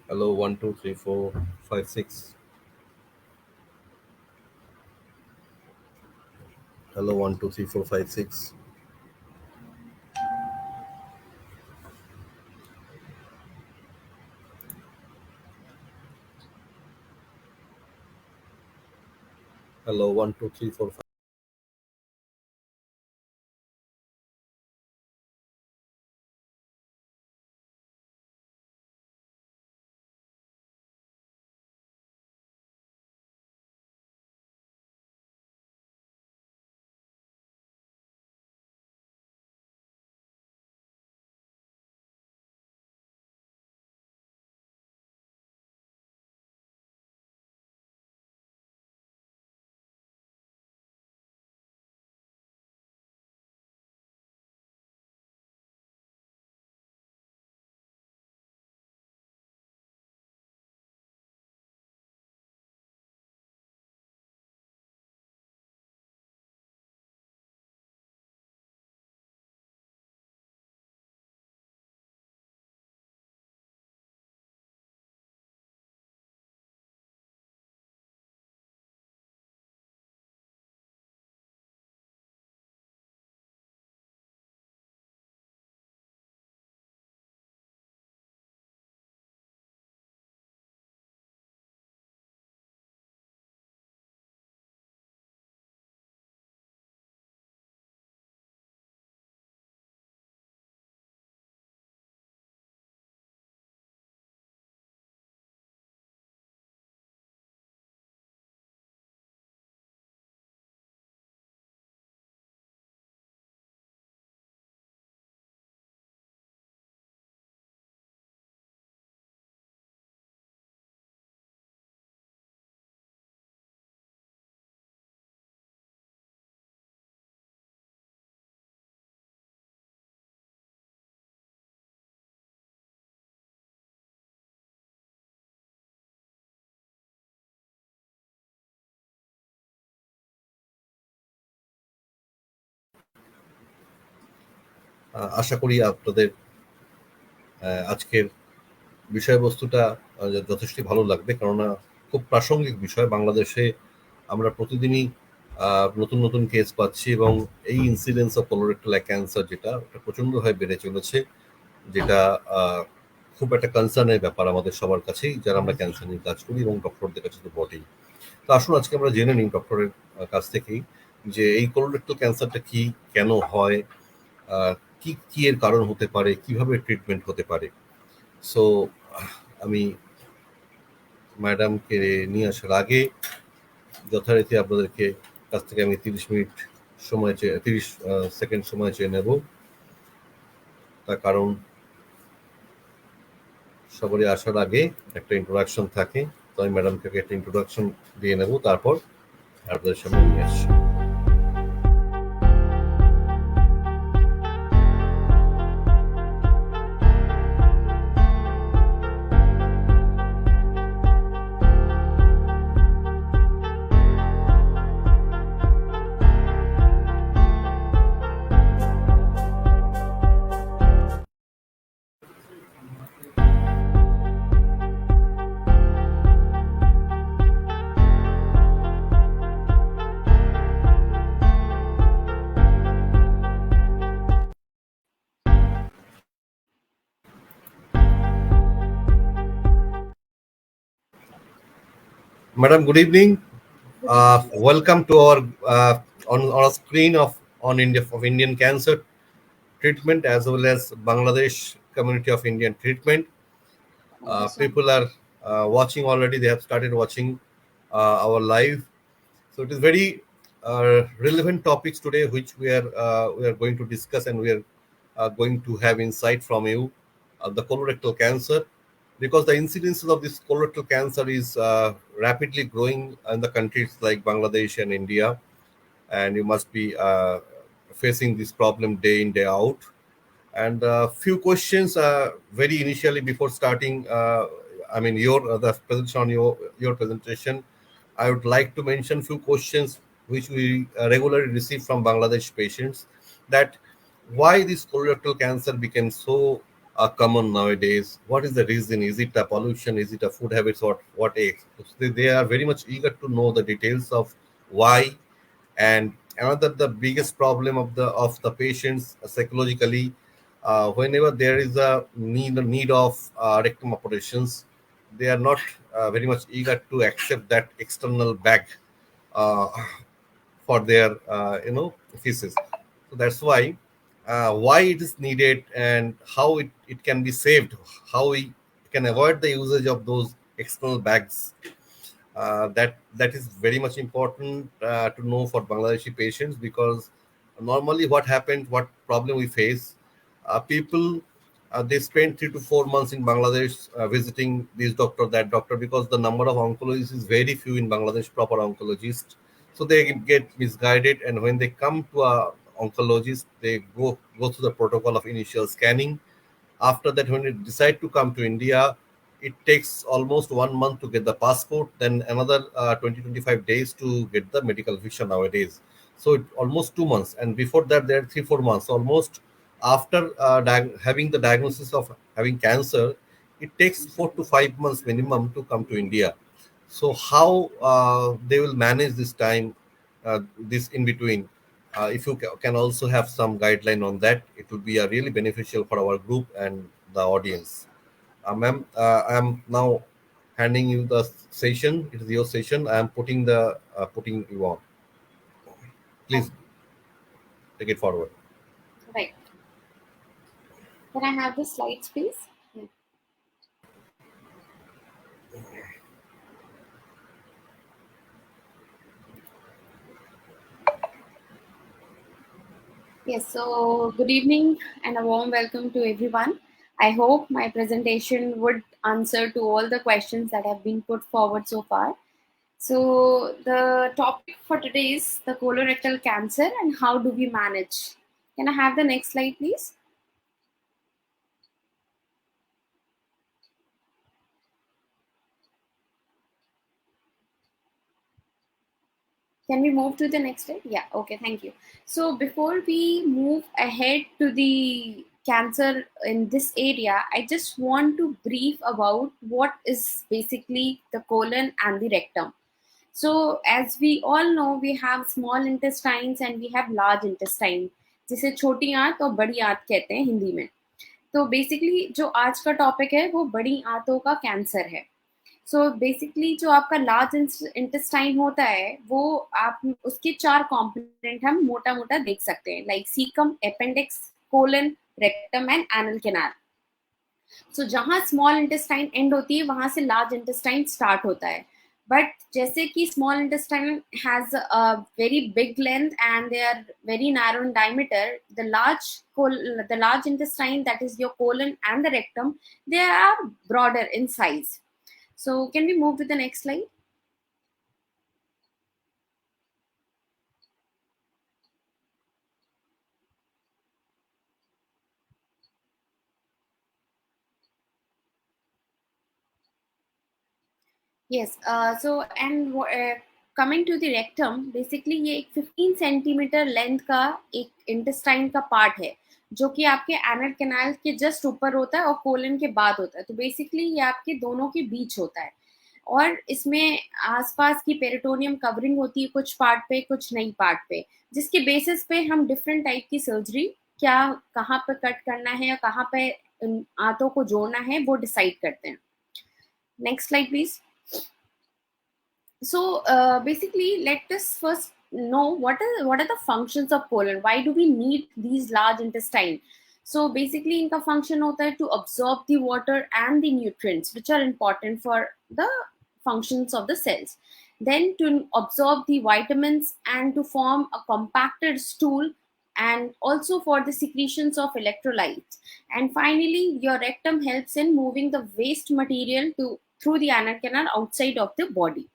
Hello, 1 2 3 4 5 6. Hello, 1 2 3 4 5 6. Hello, 1 2 3 4 5. আশা করি আপনাদের আজকের বিষয়বস্তুটা যথেষ্ট ভালো লাগবে, কেননা খুব প্রাসঙ্গিক বিষয়। বাংলাদেশে আমরা প্রতিদিনই নতুন নতুন কেস পাচ্ছি এবং এই ইনসিডেন্স অফ কোলোরেক্টাল ক্যান্সার যেটা ওটা প্রচণ্ডভাবে বেড়ে চলেছে, যেটা খুব একটা কনসার্নের ব্যাপার আমাদের সবার কাছেই, যারা আমরা ক্যান্সার নিয়ে কাজ করি, এবং ডক্টরদের কাছে তো বটেই। তো আসুন আজকে আমরা জেনে নিই ডক্টরের কাছ থেকেই যে এই কোলোরেক্টাল ক্যান্সারটা কি, কেন হয়, আহ, কি কি এর কারণ হতে পারে, কিভাবে ট্রিটমেন্ট হতে পারে। সো আমি ম্যাডামকে নিয়ে আসার আগে যথারীতি আপনাদেরকে কাছ থেকে আমি 30 মিনিট সময় চেয়ে 30 সেকেন্ড সময় চেয়ে নেব। তার কারণ সবারই আসার আগে একটা ইন্ট্রোডাকশন থাকে, তো আমি ম্যাডামকে একটা ইন্ট্রোডাকশন দিয়ে নেব, তারপর আপনাদের সামনে নিয়ে আসছি। Madam, good evening. Welcome to our on our screen on India of Indian cancer treatment, as well as Bangladesh community of Indian treatment. People are watching already. They have started watching our live. So it is very relevant topics today, which we are going to discuss, and we are going to have insight from you. The colorectal cancer, because the incidences of this colorectal cancer is rapidly growing in the countries like Bangladesh and India, and you must be facing this problem day in day out. And a few questions very initially before starting. I mean, your the presentation on your presentation. I would like to mention few questions which we regularly receive from Bangladesh patients, that why this colorectal cancer became so are common nowadays. What is the reason? Is it a pollution? Is it a food habits? What age? They are very much eager to know the details of why. And another, the biggest problem of the patients psychologically, whenever there is a need of rectum operations, they are not very much eager to accept that external bag uh, for their feces. So that's why it is needed and how it can be saved, how we can avoid the usage of those external bags. That is very much important to know for Bangladeshi patients, because normally what happens, what problem we face, people they spend 3 to 4 months in Bangladesh visiting this doctor, that doctor, because the number of oncologists is very few in Bangladesh, proper oncologists. So they get misguided, and when they come to a oncologist, they go through the protocol of initial scanning. After that, when you decide to come to India, it takes almost 1 month to get the passport, then another 20 25 days to get the medical visa nowadays. So almost 2 months, and before that, there are 3 4 months almost. After having the diagnosis of having cancer, it takes 4 to 5 months minimum to come to India. So how they will manage this time, this in between? If you can also have some guideline on that, it will be really beneficial for our group and the audience. Ma'am, I am now handing you the session. It is your session. I am putting you on. Please take it forward. Right. Can I have the slides, please? Yeah. Yes, so good evening and a warm welcome to everyone. I hope my presentation would answer to all the questions that have been put forward so far. So the topic for today is the colorectal cancer and how do we manage. Can I have the next slide, please? Can we move to the next slide? Yeah, okay, thank you. So before we move ahead to the cancer in this area, I just want to brief about what is basically the colon and the rectum. So as we all know, we have small intestines and we have large intestine, जिसे छोटी आंत और बड़ी आंत कहते हैं हिंदी में. तो बेसिकली जो आज का टॉपिक है वो बड़ी आंतों का कैंसर है. सो बेसिकली जो आपका लार्ज इंटेस्टाइन होता है वो आप उसके 4 कंपोनेंट हम मोटा मोटा देख सकते हैं, like caecum, appendix, colon, rectum and anal canal. So जहाँ स्मॉल इंटेस्टाइन एंड होती है वहां से लार्ज इंटेस्टाइन स्टार्ट होता है. बट जैसे कि small intestine has a very big length and they are very narrow in diameter, the large intestine, that is your colon and the rectum, they are broader in size. So can we move to the next slide? Yes. So and coming to the rectum, basically ये एक 15 centimetre length का एक intestine का part है जो कि आपके anal canal के जस्ट ऊपर होता है और कोलन के बाद होता है. तो बेसिकली ये आपके दोनों के बीच होता है और इसमें आसपास की पेरिटोनियम कवरिंग होती है, कुछ पार्ट पे कुछ नहीं पार्ट पे, जिसके बेसिस पे हम डिफरेंट टाइप की सर्जरी क्या कहाँ पे कट करना है या कहाँ पे आंतों को जोड़ना है वो डिसाइड करते हैं. Next slide please. So basically, let us first know what are the functions of colon. Why do we need these large intestine? So basically, इनका function होता है to absorb the water and the nutrients which are important for the functions of the cells. Then to absorb the vitamins and to form a compacted stool, and also for the secretions of electrolytes. And finally, your rectum helps in moving the waste material to through the anal canal outside of the body.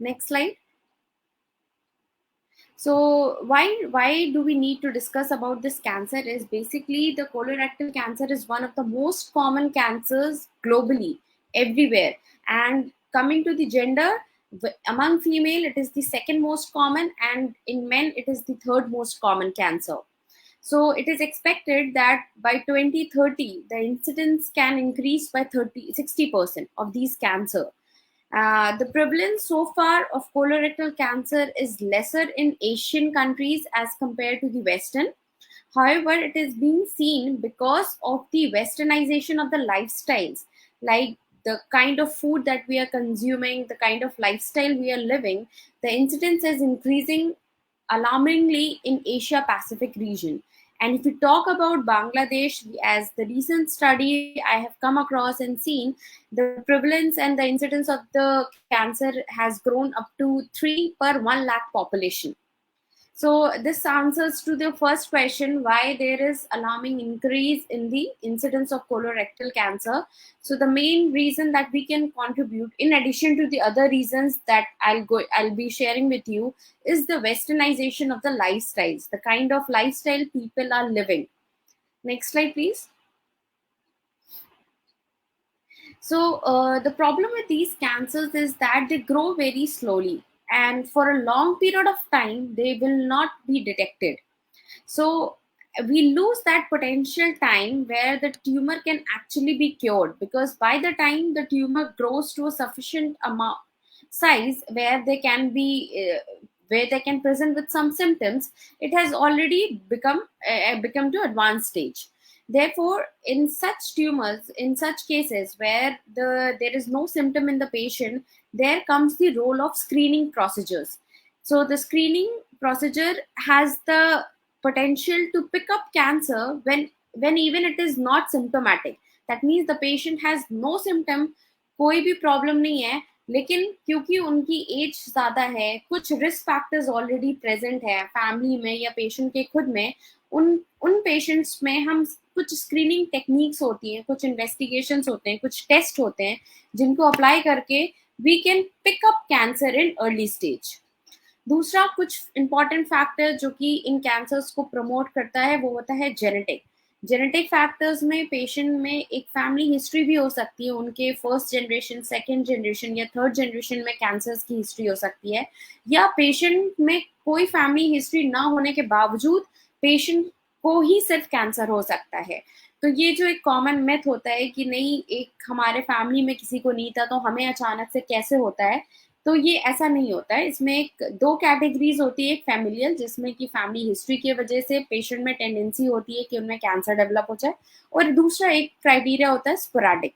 Next slide. So why do we need to discuss about this cancer is basically the colorectal cancer is one of the most common cancers globally, everywhere. And coming to the gender, among female it is the second most common, and in men it is the third most common cancer. So it is expected that by 2030, the incidence can increase by 60% of these cancer. The prevalence so far of colorectal cancer is lesser in Asian countries as compared to the Western. However, it is being seen because of the westernization of the lifestyles, like the kind of food that we are consuming, the kind of lifestyle we are living, the incidence is increasing alarmingly in Asia Pacific region. And if we talk about Bangladesh, as the recent study I have come across and seen, the prevalence and the incidence of the cancer has grown up to 3 per 1 lakh population. So this answers to the first question, why there is alarming increase in the incidence of colorectal cancer. So the main reason that we can contribute, in addition to the other reasons that I'll be sharing with you, is the westernization of the lifestyles, the kind of lifestyle people are living. Next slide, please. So the problem with these cancers is that they grow very slowly, and for a long period of time they will not be detected. So we lose that potential time where the tumor can actually be cured, because by the time the tumor grows to a sufficient amount size where they can be where they can present with some symptoms, it has already become to advanced stage. Therefore, in such tumors, in such cases where there is no symptom in the patient, there comes the role of screening procedures. So the screening procedure has the potential to pick up cancer when even it is not symptomatic. That means the patient has no symptom, कोई भी problem नहीं है, लेकिन क्योंकि उनकी as ज्यादा है, कुछ रिस्क फैक्टर्स ऑलरेडी प्रेजेंट है फैमिली में या पेशेंट के खुद में, उन उन पेशेंट्स में हम कुछ स्क्रीनिंग टेक्निक्स होती हैं, कुछ इन्वेस्टिगेशंस होते हैं, कुछ टेस्ट होते हैं जिनको अप्लाई करके we can pick up cancer in early stage. दूसरा कुछ इंपॉर्टेंट फैक्टर जो कि इन कैंसर्स को प्रमोट करता है वो होता है जेनेटिक. जेनेटिक फैक्टर्स में पेशेंट में एक फैमिली हिस्ट्री भी हो सकती है, उनके फर्स्ट जनरेशन, सेकंड जनरेशन या थर्ड जनरेशन में कैंसर्स की हिस्ट्री हो सकती है, या पेशेंट में कोई फैमिली हिस्ट्री ना होने के बावजूद पेशेंट को ही सिर्फ कैंसर हो सकता है. तो ये जो एक कॉमन मेथ होता है कि नहीं, एक हमारे फैमिली में किसी को नहीं था तो हमें अचानक से कैसे होता है, तो ये ऐसा नहीं होता है. इसमें एक दो कैटेगरीज होती है, एक फैमिलियल जिसमें कि फैमिली हिस्ट्री की वजह से पेशेंट में टेंडेंसी होती है कि उनमें कैंसर डेवलप हो जाए, और दूसरा एक क्राइटेरिया होता है स्पोराडिक.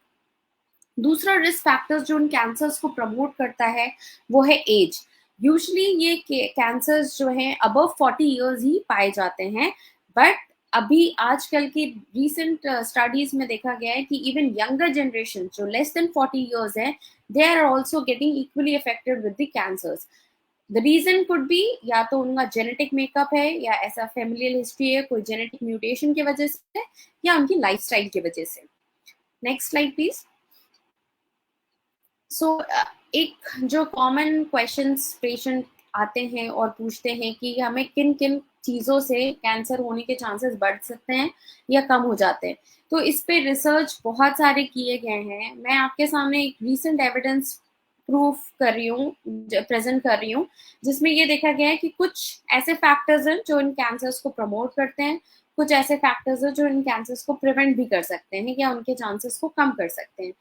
दूसरा रिस्क फैक्टर्स जो उन कैंसर्स को प्रमोट करता है वो है एज. यूजुअली ये कैंसर्स जो हैं अबव 40 इयर्स ही पाए जाते हैं, बट अभी आजकल की रिसेंट स्टडीज में देखा गया है कि इवन यंगर जनरेशन जो लेस देन 40 इयर्स है, they are also getting equally affected with the cancers. The reason could be या तो उनका जेनेटिक मेकअप है, या ऐसा फैमिलियल हिस्ट्री है कोई जेनेटिक म्यूटेशन की वजह से, या उनकी लाइफस्टाइल की वजह से. Next slide please. सो एक जो कॉमन क्वेश्चंस पेशेंट आते हैं और पूछते हैं कि हमें किन किन चीज़ों से कैंसर होने के चांसेस बढ़ सकते हैं या कम हो जाते हैं, तो इस पे रिसर्च बहुत सारे किए गए हैं. मैं आपके सामने एक रीसेंट एविडेंस प्रूफ कर रही हूँ, प्रेजेंट कर रही हूँ, जिसमें ये देखा गया है कि कुछ ऐसे फैक्टर्स हैं जो इन कैंसर्स को प्रमोट करते हैं, कुछ ऐसे फैक्टर्स हैं जो इन कैंसर्स को प्रिवेंट भी कर सकते हैं या उनके चांसेस को कम कर सकते हैं.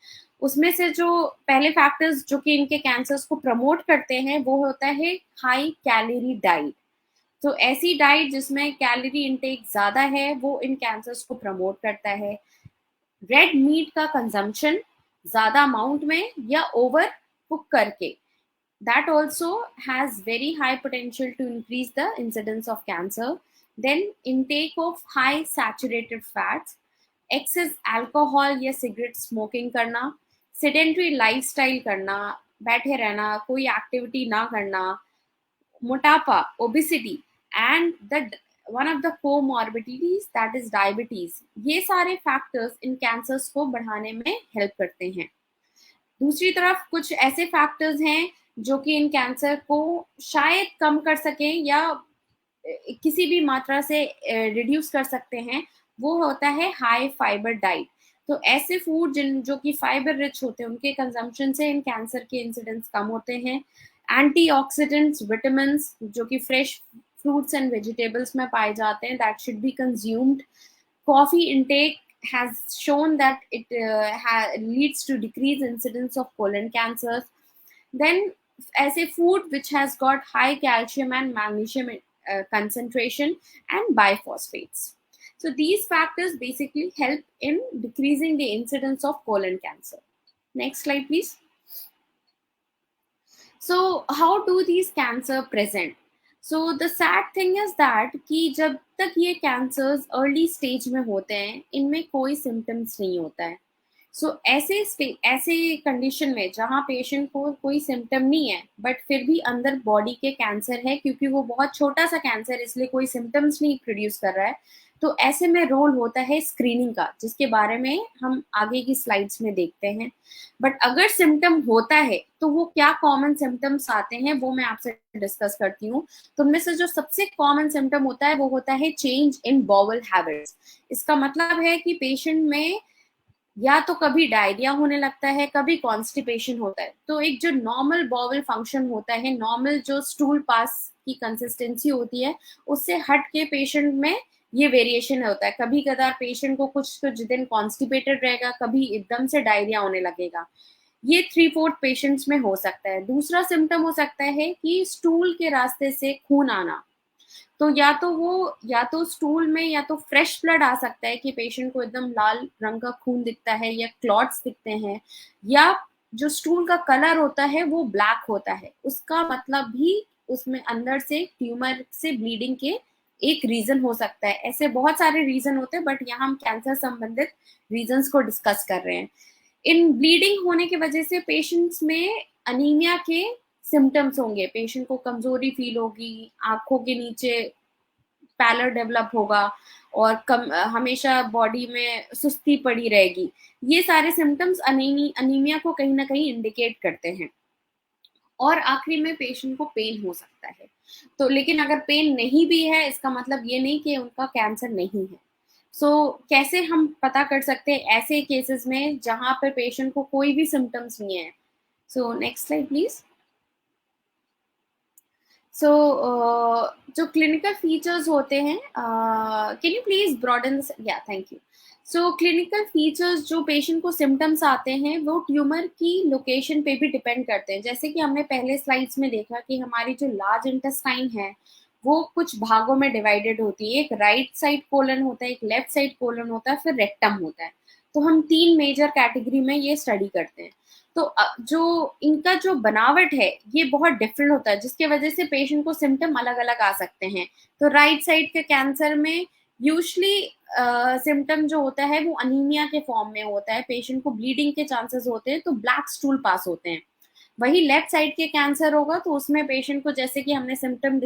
उसमें से जो पहले फैक्टर्स जो कि इनके कैंसर्स को प्रमोट करते हैं वो होता है हाई कैलोरी डाइट. तो ऐसी डाइट जिसमें कैलोरी इंटेक ज्यादा है वो इन कैंसर्स को प्रमोट करता है. रेड मीट का कंजम्पशन ज्यादा अमाउंट में या ओवर कुक करके, that also has very high potential to increase the incidence of cancer. Then intake of high saturated fats, excess alcohol या cigarette smoking करना, sedentary lifestyle करना, बैठे रहना, कोई एक्टिविटी ना करना, मोटापा, obesity, and the one of the comorbidities that is diabetes, ये सारे factors इन cancers को बढ़ाने में help करते हैं. दूसरी तरफ कुछ ऐसे फैक्टर्स हैं जो कि इन कैंसर को शायद कम कर सकें या किसी भी मात्रा से रिड्यूस कर सकते हैं, वो होता है हाई फाइबर डाइट. तो ऐसे फूड जो कि फाइबर रिच होते हैं उनके कंजम्पशन से इन कैंसर के इंसिडेंट्स कम होते हैं. एंटीऑक्सीडेंट्स, विटामिन्स जो कि फ्रेश फ्रूट्स एंड वेजिटेबल्स में पाए जाते हैं, that should be consumed. Coffee intake has shown that it leads to decreased incidence of colon cancers. Then, as a food which has got high calcium and magnesium concentration and biphosphates. So these factors basically help in decreasing the incidence of colon cancer. Next slide, please. So how do these cancer present? So the sad thing is that कि जब तक ये cancers early stage में होते हैं, इनमें कोई symptoms नहीं होता है. सो ऐसे कंडीशन में जहाँ पेशेंट को कोई सिम्टम नहीं है बट फिर भी अंदर बॉडी के कैंसर है, क्योंकि वो बहुत छोटा सा कैंसर इसलिए कोई सिम्टम्स नहीं प्रोड्यूस कर रहा है, तो ऐसे में रोल होता है स्क्रीनिंग का, जिसके बारे में हम आगे की स्लाइड्स में देखते हैं. बट अगर सिम्टम होता है तो वो क्या कॉमन सिम्टम्स आते हैं वो मैं आपसे डिस्कस करती हूँ. तो उनमें से जो सबसे कॉमन सिम्टम होता है वो होता है चेंज इन बॉवल हैबिट्स. इसका मतलब है कि पेशेंट में या तो कभी डायरिया होने लगता है, कभी कॉन्स्टिपेशन होता है. तो एक जो नॉर्मल बॉवल फंक्शन होता है, नॉर्मल जो स्टूल पास की कंसिस्टेंसी होती है, उससे हट के पेशेंट में ये वेरिएशन होता है. कभी कदार पेशेंट को कुछ दिन कॉन्स्टिपेटेड रहेगा, कभी एकदम से डायरिया होने लगेगा. ये 3/4 पेशेंट्स में हो सकता है. दूसरा सिम्टम हो सकता है कि स्टूल के रास्ते से खून आना. तो या तो स्टूल में या तो फ्रेश ब्लड आ सकता है कि पेशेंट को एकदम लाल रंग का खून दिखता है या क्लॉट्स दिखते हैं, या जो स्टूल का कलर होता है वो ब्लैक होता है. उसका मतलब भी उसमें अंदर से ट्यूमर से ब्लीडिंग के एक रीजन हो सकता है. ऐसे बहुत सारे रीजन होते हैं, बट यहाँ हम कैंसर संबंधित रीजंस को डिस्कस कर रहे हैं. इन ब्लीडिंग होने की वजह से पेशेंट्स में अनीमिया के सिम्टम्स होंगे. पेशेंट को कमजोरी फील होगी, आंखों के नीचे पैलर डेवलप होगा और हमेशा बॉडी में सुस्ती पड़ी रहेगी. ये सारे सिम्टम्स अनीमिया को कहीं ना कहीं इंडिकेट करते हैं. और आखिरी में पेशेंट को पेन हो सकता है. तो लेकिन अगर पेन नहीं भी है, इसका मतलब ये नहीं कि उनका कैंसर नहीं है. कैसे हम पता कर सकते हैं ऐसे केसेस में जहां पर पेशेंट को कोई भी सिम्टम्स नहीं है? Next slide please. जो क्लिनिकल फीचर्स होते हैं, कैन यू प्लीज ब्रॉडन, या थैंक यू. क्लिनिकल फीचर्स जो पेशेंट को सिम्टम्स आते हैं वो ट्यूमर की लोकेशन पे भी डिपेंड करते हैं. जैसे कि हमने पहले स्लाइड्स में देखा कि हमारी जो लार्ज इंटेस्टाइन है वो कुछ भागों में डिवाइडेड होती है. एक राइट साइड कोलन होता है, एक लेफ्ट साइड कोलन होता है, फिर रेक्टम होता है. तो हम 3 मेजर कैटेगरी में ये स्टडी करते हैं. तो जो इनका जो बनावट है ये बहुत डिफरेंट होता है, जिसके वजह से पेशेंट को सिम्टम अलग अलग आ सकते हैं. तो राइट साइड के कैंसर में यूजली सिम्टम जो होता है वो अनीमिया के फॉर्म में होता है. पेशेंट को ब्लीडिंग के चांसेस होते हैं, तो ब्लैक स्टूल पास होते हैं. वही लेफ्ट साइड के कैंसर होगा तो उसमें पेशेंट को, जैसे कि हमने सिम्टम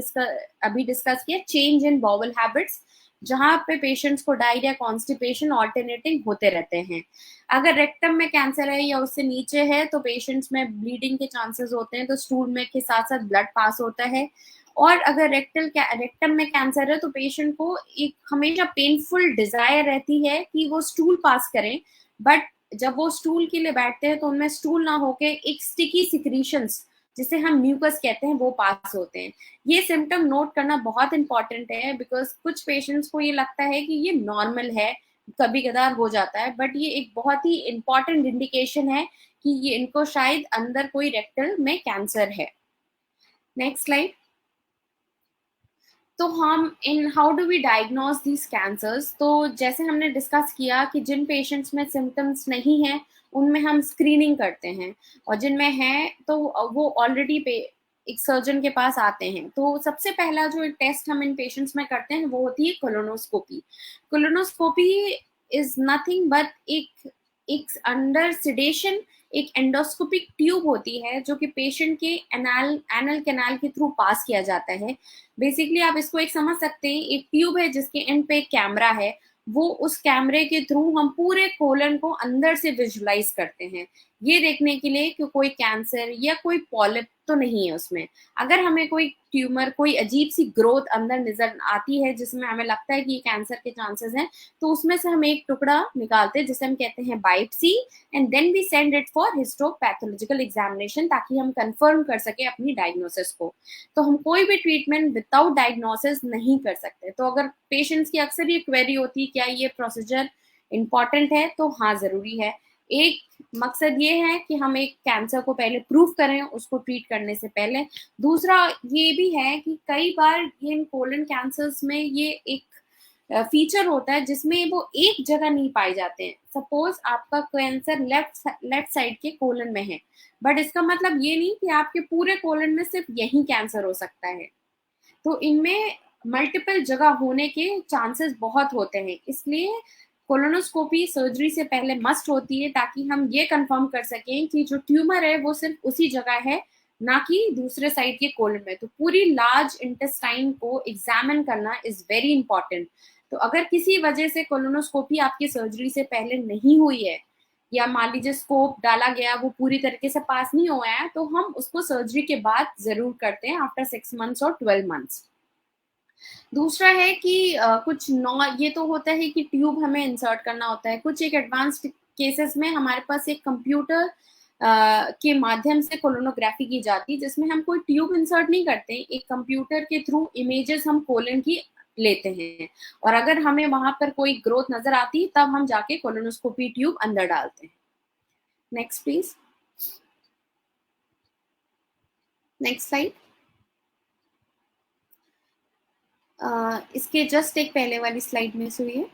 अभी डिस्कस किया, चेंज इन बॉवल हैबिट्स, जहां पे पेशेंट्स को डायरिया, कॉन्स्टिपेशन ऑल्टरनेटिंग होते रहते हैं. अगर रेक्टम में कैंसर है या उससे नीचे है तो पेशेंट्स में ब्लीडिंग के चांसेस होते हैं, तो स्टूल में के साथ साथ ब्लड पास होता है. और अगर रेक्टम में कैंसर है तो पेशेंट को एक हमेशा पेनफुल डिजायर रहती है कि वो स्टूल पास करें, बट जब वो स्टूल के लिए बैठते हैं तो उनमें स्टूल ना होके एक स्टिकी सिक्रीशंस, जिसे हम म्यूकस कहते हैं, वो पास होते हैं. ये सिम्टम नोट करना बहुत इंपॉर्टेंट है, बिकॉज कुछ पेशेंट्स को ये लगता है कि ये नॉर्मल है, कभी कदार हो जाता है, बट ये एक बहुत ही इंपॉर्टेंट इंडिकेशन है कि ये इनको शायद अंदर कोई रेक्टल में कैंसर है. Next slide. तो हम how do we diagnose these cancers? तो जैसे हमने डिस्कस किया कि जिन पेशेंट्स में सिम्टम्स नहीं है उनमें हम स्क्रीनिंग करते हैं, और जिनमें है तो वो ऑलरेडी एक सर्जन के पास आते हैं. तो सबसे पहला जो टेस्ट हम इन पेशेंट्स में करते हैं वो होती है colonoscopy. Colonoscopy is nothing but एक अंडर सिडेशन एक एंडोस्कोपिक ट्यूब होती है जो कि पेशेंट के एनल कैनाल के थ्रू पास किया जाता है. बेसिकली आप इसको एक समझ सकते हैं, एक ट्यूब है जिसके एंड पे एक कैमरा है. वो उस कैमरे के थ्रू हम पूरे कोलन को अंदर से विजुलाइज करते हैं, ये देखने के लिए कि कोई कैंसर या कोई पॉलिप तो नहीं है उसमें। अगर हमें कोई ट्यूमर, कोई अजीब सी ग्रोथ अंदर नजर आती है जिसमें हमें लगता है कि ये कैंसर के चांसेस हैं, तो उसमें से हम एक टुकड़ा निकालते हैं जिसे हम कहते हैं biopsy, and then we send it for histopathological examination, ताकि हम कंफर्म कर सके अपनी डायग्नोसिस को। तो हम कोई भी ट्रीटमेंट विदाउट डायग्नोसिस नहीं कर सकते। तो अगर पेशेंट्स की अक्सर ये क्वेरी होती है क्या ये प्रोसीजर इंपॉर्टेंट है, तो हाँ जरूरी है। एक मकसद ये है कि हम एक कैंसर को पहले प्रूव करें उसको ट्रीट करने से पहले। दूसरा ये भी है कि कई बार ये इन कोलन कैंसर्स में ये एक फीचर होता है जिसमें वो एक जगह नहीं पाए जाते हैं। सपोज आपका कैंसर लेफ्ट साइड के कोलन में है, बट इसका मतलब ये नहीं कि आपके पूरे कोलन में सिर्फ यही कैंसर हो सकता है। तो इनमें मल्टीपल जगह होने के चांसेस बहुत होते हैं, इसलिए कोलोनोस्कोपी सर्जरी से पहले मस्ट होती है, ताकि हम ये कंफर्म कर सकें कि जो ट्यूमर है वो सिर्फ उसी जगह है, ना कि दूसरे साइड के कोलन में। तो पूरी लार्ज इंटेस्टाइन को एग्जामिन करना इज वेरी इंपॉर्टेंट। तो अगर किसी वजह से कोलोनोस्कोपी आपकी सर्जरी से पहले नहीं हुई है, या मान लीजिए स्कोप डाला गया वो पूरी तरीके से पास नहीं हुआ है, तो हम उसको सर्जरी के बाद जरूर करते हैं, आफ्टर 6 मंथ्स और 12 मंथ्स। दूसरा है कि कुछ नॉ ये तो होता है कि ट्यूब हमें इंसर्ट करना होता है। कुछ एक एडवांस्ड केसेस में हमारे पास एक कंप्यूटर के माध्यम से कोलोनोग्राफी की जाती है, जिसमें हम कोई ट्यूब इंसर्ट नहीं करते, एक कंप्यूटर के थ्रू इमेजेस हम कोलन की लेते हैं, और अगर हमें वहां पर कोई ग्रोथ नजर आती है तब हम जाके कोलोनोस्कोपी ट्यूब अंदर डालते हैं। Next please, next slide. इसके जस्ट एक पहले वाली स्लाइड में से हुई है।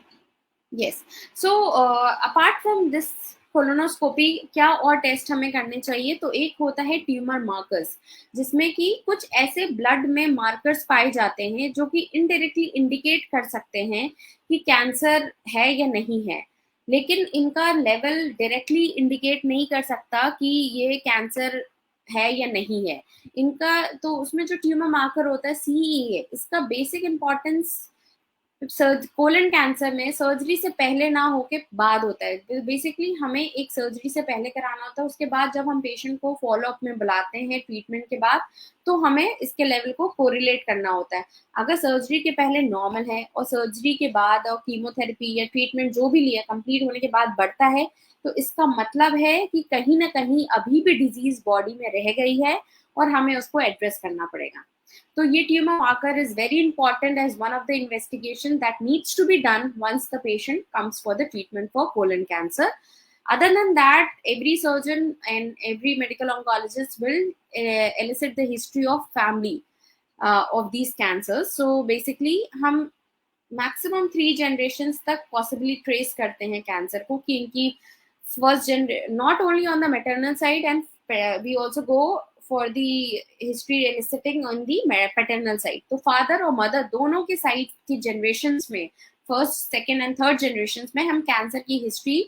Yes, so apart from this colonoscopy क्या और टेस्ट हमें करने चाहिए, तो एक होता है ट्यूमर मार्कर्स, जिसमें कि कुछ ऐसे ब्लड में मार्कर्स पाए जाते हैं जो कि इनडायरेक्टली इंडिकेट कर सकते हैं कि कैंसर है या नहीं है, लेकिन इनका लेवल डायरेक्टली इंडिकेट नहीं कर सकता कि ये कैंसर है या नहीं है। इनका तो उसमें जो ट्यूमर मार्कर होता है CEA, इसका बेसिक इंपॉर्टेंस कोलन कैंसर में सर्जरी से पहले ना होके बाद होता है। बेसिकली हमें एक सर्जरी से पहले कराना होता है, उसके बाद जब हम पेशेंट को फॉलो अप में बुलाते हैं ट्रीटमेंट के बाद, तो हमें इसके लेवल को कोरिलेट करना होता है। अगर सर्जरी के पहले नॉर्मल है और सर्जरी के बाद और कीमोथेरेपी या ट्रीटमेंट जो भी लिया कंप्लीट होने के बाद बढ़ता है, तो इसका मतलब है कि कहीं ना कहीं अभी भी डिजीज बॉडी में रह गई है और हमें उसको एड्रेस करना पड़ेगा। So, ये tumor marker is very important as one of the investigation that needs to be done once the patient comes for the treatment for colon cancer. Other than that, every surgeon and every medical oncologist will elicit the history of family of these cancers. So basically, हम maximum 3 generations तक possibly trace करते हैं cancer को, कि इनकी first generation, not only on the maternal side, and we also go for the history eliciting on the paternal side. तो father और mother दोनों के side की generations में, first, second and third generations में हम cancer की history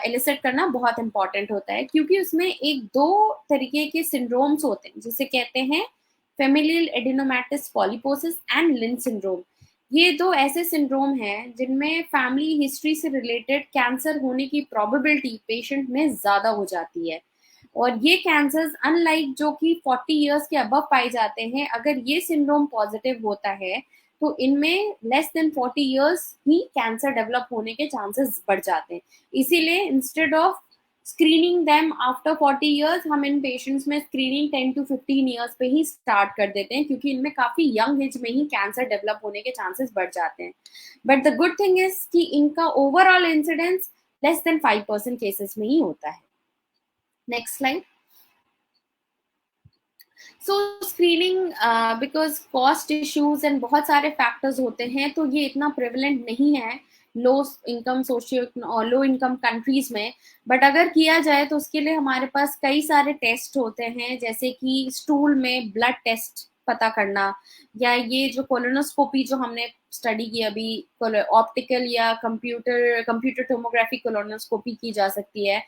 elicit करना बहुत important होता है, क्योंकि उसमें एक दो तरीके के syndromes होते हैं जिसे कहते हैं familial adenomatous polyposis and Lynch syndrome। ये दो ऐसे सिंड्रोम हैं जिनमें फैमिली हिस्ट्री से रिलेटेड कैंसर होने की प्रोबेबिलिटी पेशेंट में ज्यादा हो जाती है, और ये कैंसर्स अनलाइक जो कि 40 इयर्स के अबव पाए जाते हैं, अगर ये सिंड्रोम पॉजिटिव होता है तो इनमें लेस देन 40 इयर्स ही कैंसर डेवलप होने के चांसेस बढ़ जाते हैं। इसीलिए instead of screening them after 40 years, हम इन पेशेंट्स में स्क्रीनिंग 10 to 15 इयर्स पे ही स्टार्ट कर देते हैं, क्योंकि इनमें काफी यंग एज में ही कैंसर डेवलप होने के चांसेस बढ़ जाते हैं। But the good thing is कि इनका overall incidence less than 5% cases में ही होता है। Next slide. So screening because cost issues and बहुत सारे फैक्टर्स होते हैं, तो ये इतना प्रेवलेंट नहीं है लो इनकम सोशियो और लो इनकम कंट्रीज में। बट अगर किया जाए तो उसके लिए हमारे पास कई सारे टेस्ट होते हैं, जैसे कि स्टूल में ब्लड टेस्ट पता करना, या ये जो कोलोनोस्कोपी जो हमने स्टडी की अभी, ऑप्टिकल या कंप्यूटर टोमोग्राफी कोलोनोस्कोपी की जा सकती है।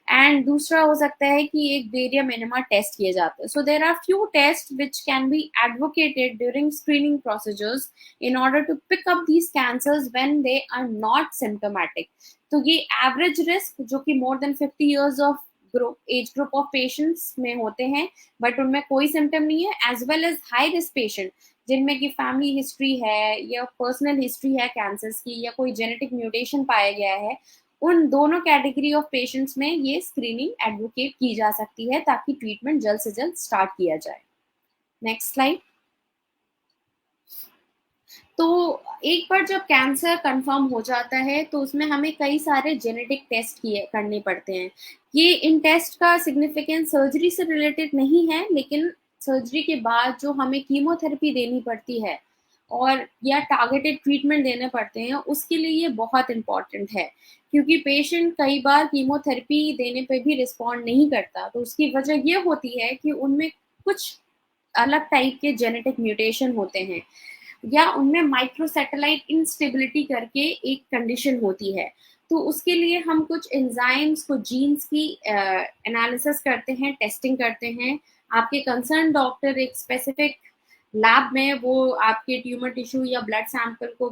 एंड दूसरा हो सकता है कि एक बेरियम एनेमा टेस्ट किए जाते हैं। So there are few tests which can be advocated during screening procedures in order to pick up these cancers when they are not symptomatic. तो ये एवरेज रिस्क जो कि more than 50 years of age group of patients में होते हैं but उनमें कोई symptom नहीं है, as well as high risk patient जिनमें की फैमिली हिस्ट्री है या पर्सनल हिस्ट्री है कैंसर्स की या कोई जेनेटिक म्यूटेशन पाया गया है, उन दोनों कैटेगरी ऑफ पेशेंट्स में ये स्क्रीनिंग एडवोकेट की जा सकती है ताकि ट्रीटमेंट जल्द से जल्द स्टार्ट किया जाए। Next slide. तो एक बार जब कैंसर कंफर्म हो जाता है तो उसमें हमें कई सारे जेनेटिक टेस्ट किए करने पड़ते हैं। ये इन टेस्ट का सिग्निफिकेंस सर्जरी से रिलेटेड नहीं है, लेकिन सर्जरी के बाद जो हमें कीमोथेरेपी देनी पड़ती है और या टारगेटेड ट्रीटमेंट देने पड़ते हैं, उसके लिए ये बहुत इंपॉर्टेंट है क्योंकि पेशेंट कई बार कीमोथेरेपी देने पे भी रिस्पॉन्ड नहीं करता। तो उसकी वजह ये होती है कि उनमें कुछ अलग टाइप के जेनेटिक म्यूटेशन होते हैं या उनमें माइक्रोसैटेलाइट इंस्टेबिलिटी करके एक कंडीशन होती है। तो उसके लिए हम कुछ एंजाइम्स को जीन्स की एनालिसिस करते हैं, टेस्टिंग करते हैं। आपके कंसर्न डॉक्टर एक स्पेसिफिक लैब में वो आपके ट्यूमर टिश्यू या ब्लड सैंपल को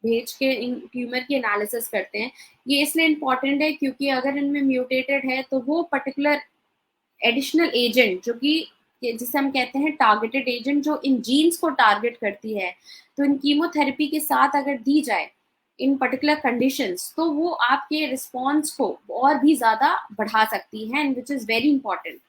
भेज के इन ट्यूमर की एनालिसिस करते हैं। ये इसलिए इम्पॉर्टेंट है क्योंकि अगर इनमें म्यूटेटेड है तो वो पर्टिकुलर एडिशनल एजेंट जो कि जिसे हम कहते हैं टारगेटेड एजेंट जो इन जीन्स को टारगेट करती है, तो इन कीमोथेरेपी के साथ अगर दी जाए इन पर्टिकुलर कंडीशंस तो वो आपके रिस्पॉन्स को और भी ज़्यादा बढ़ा सकती है and which is very important.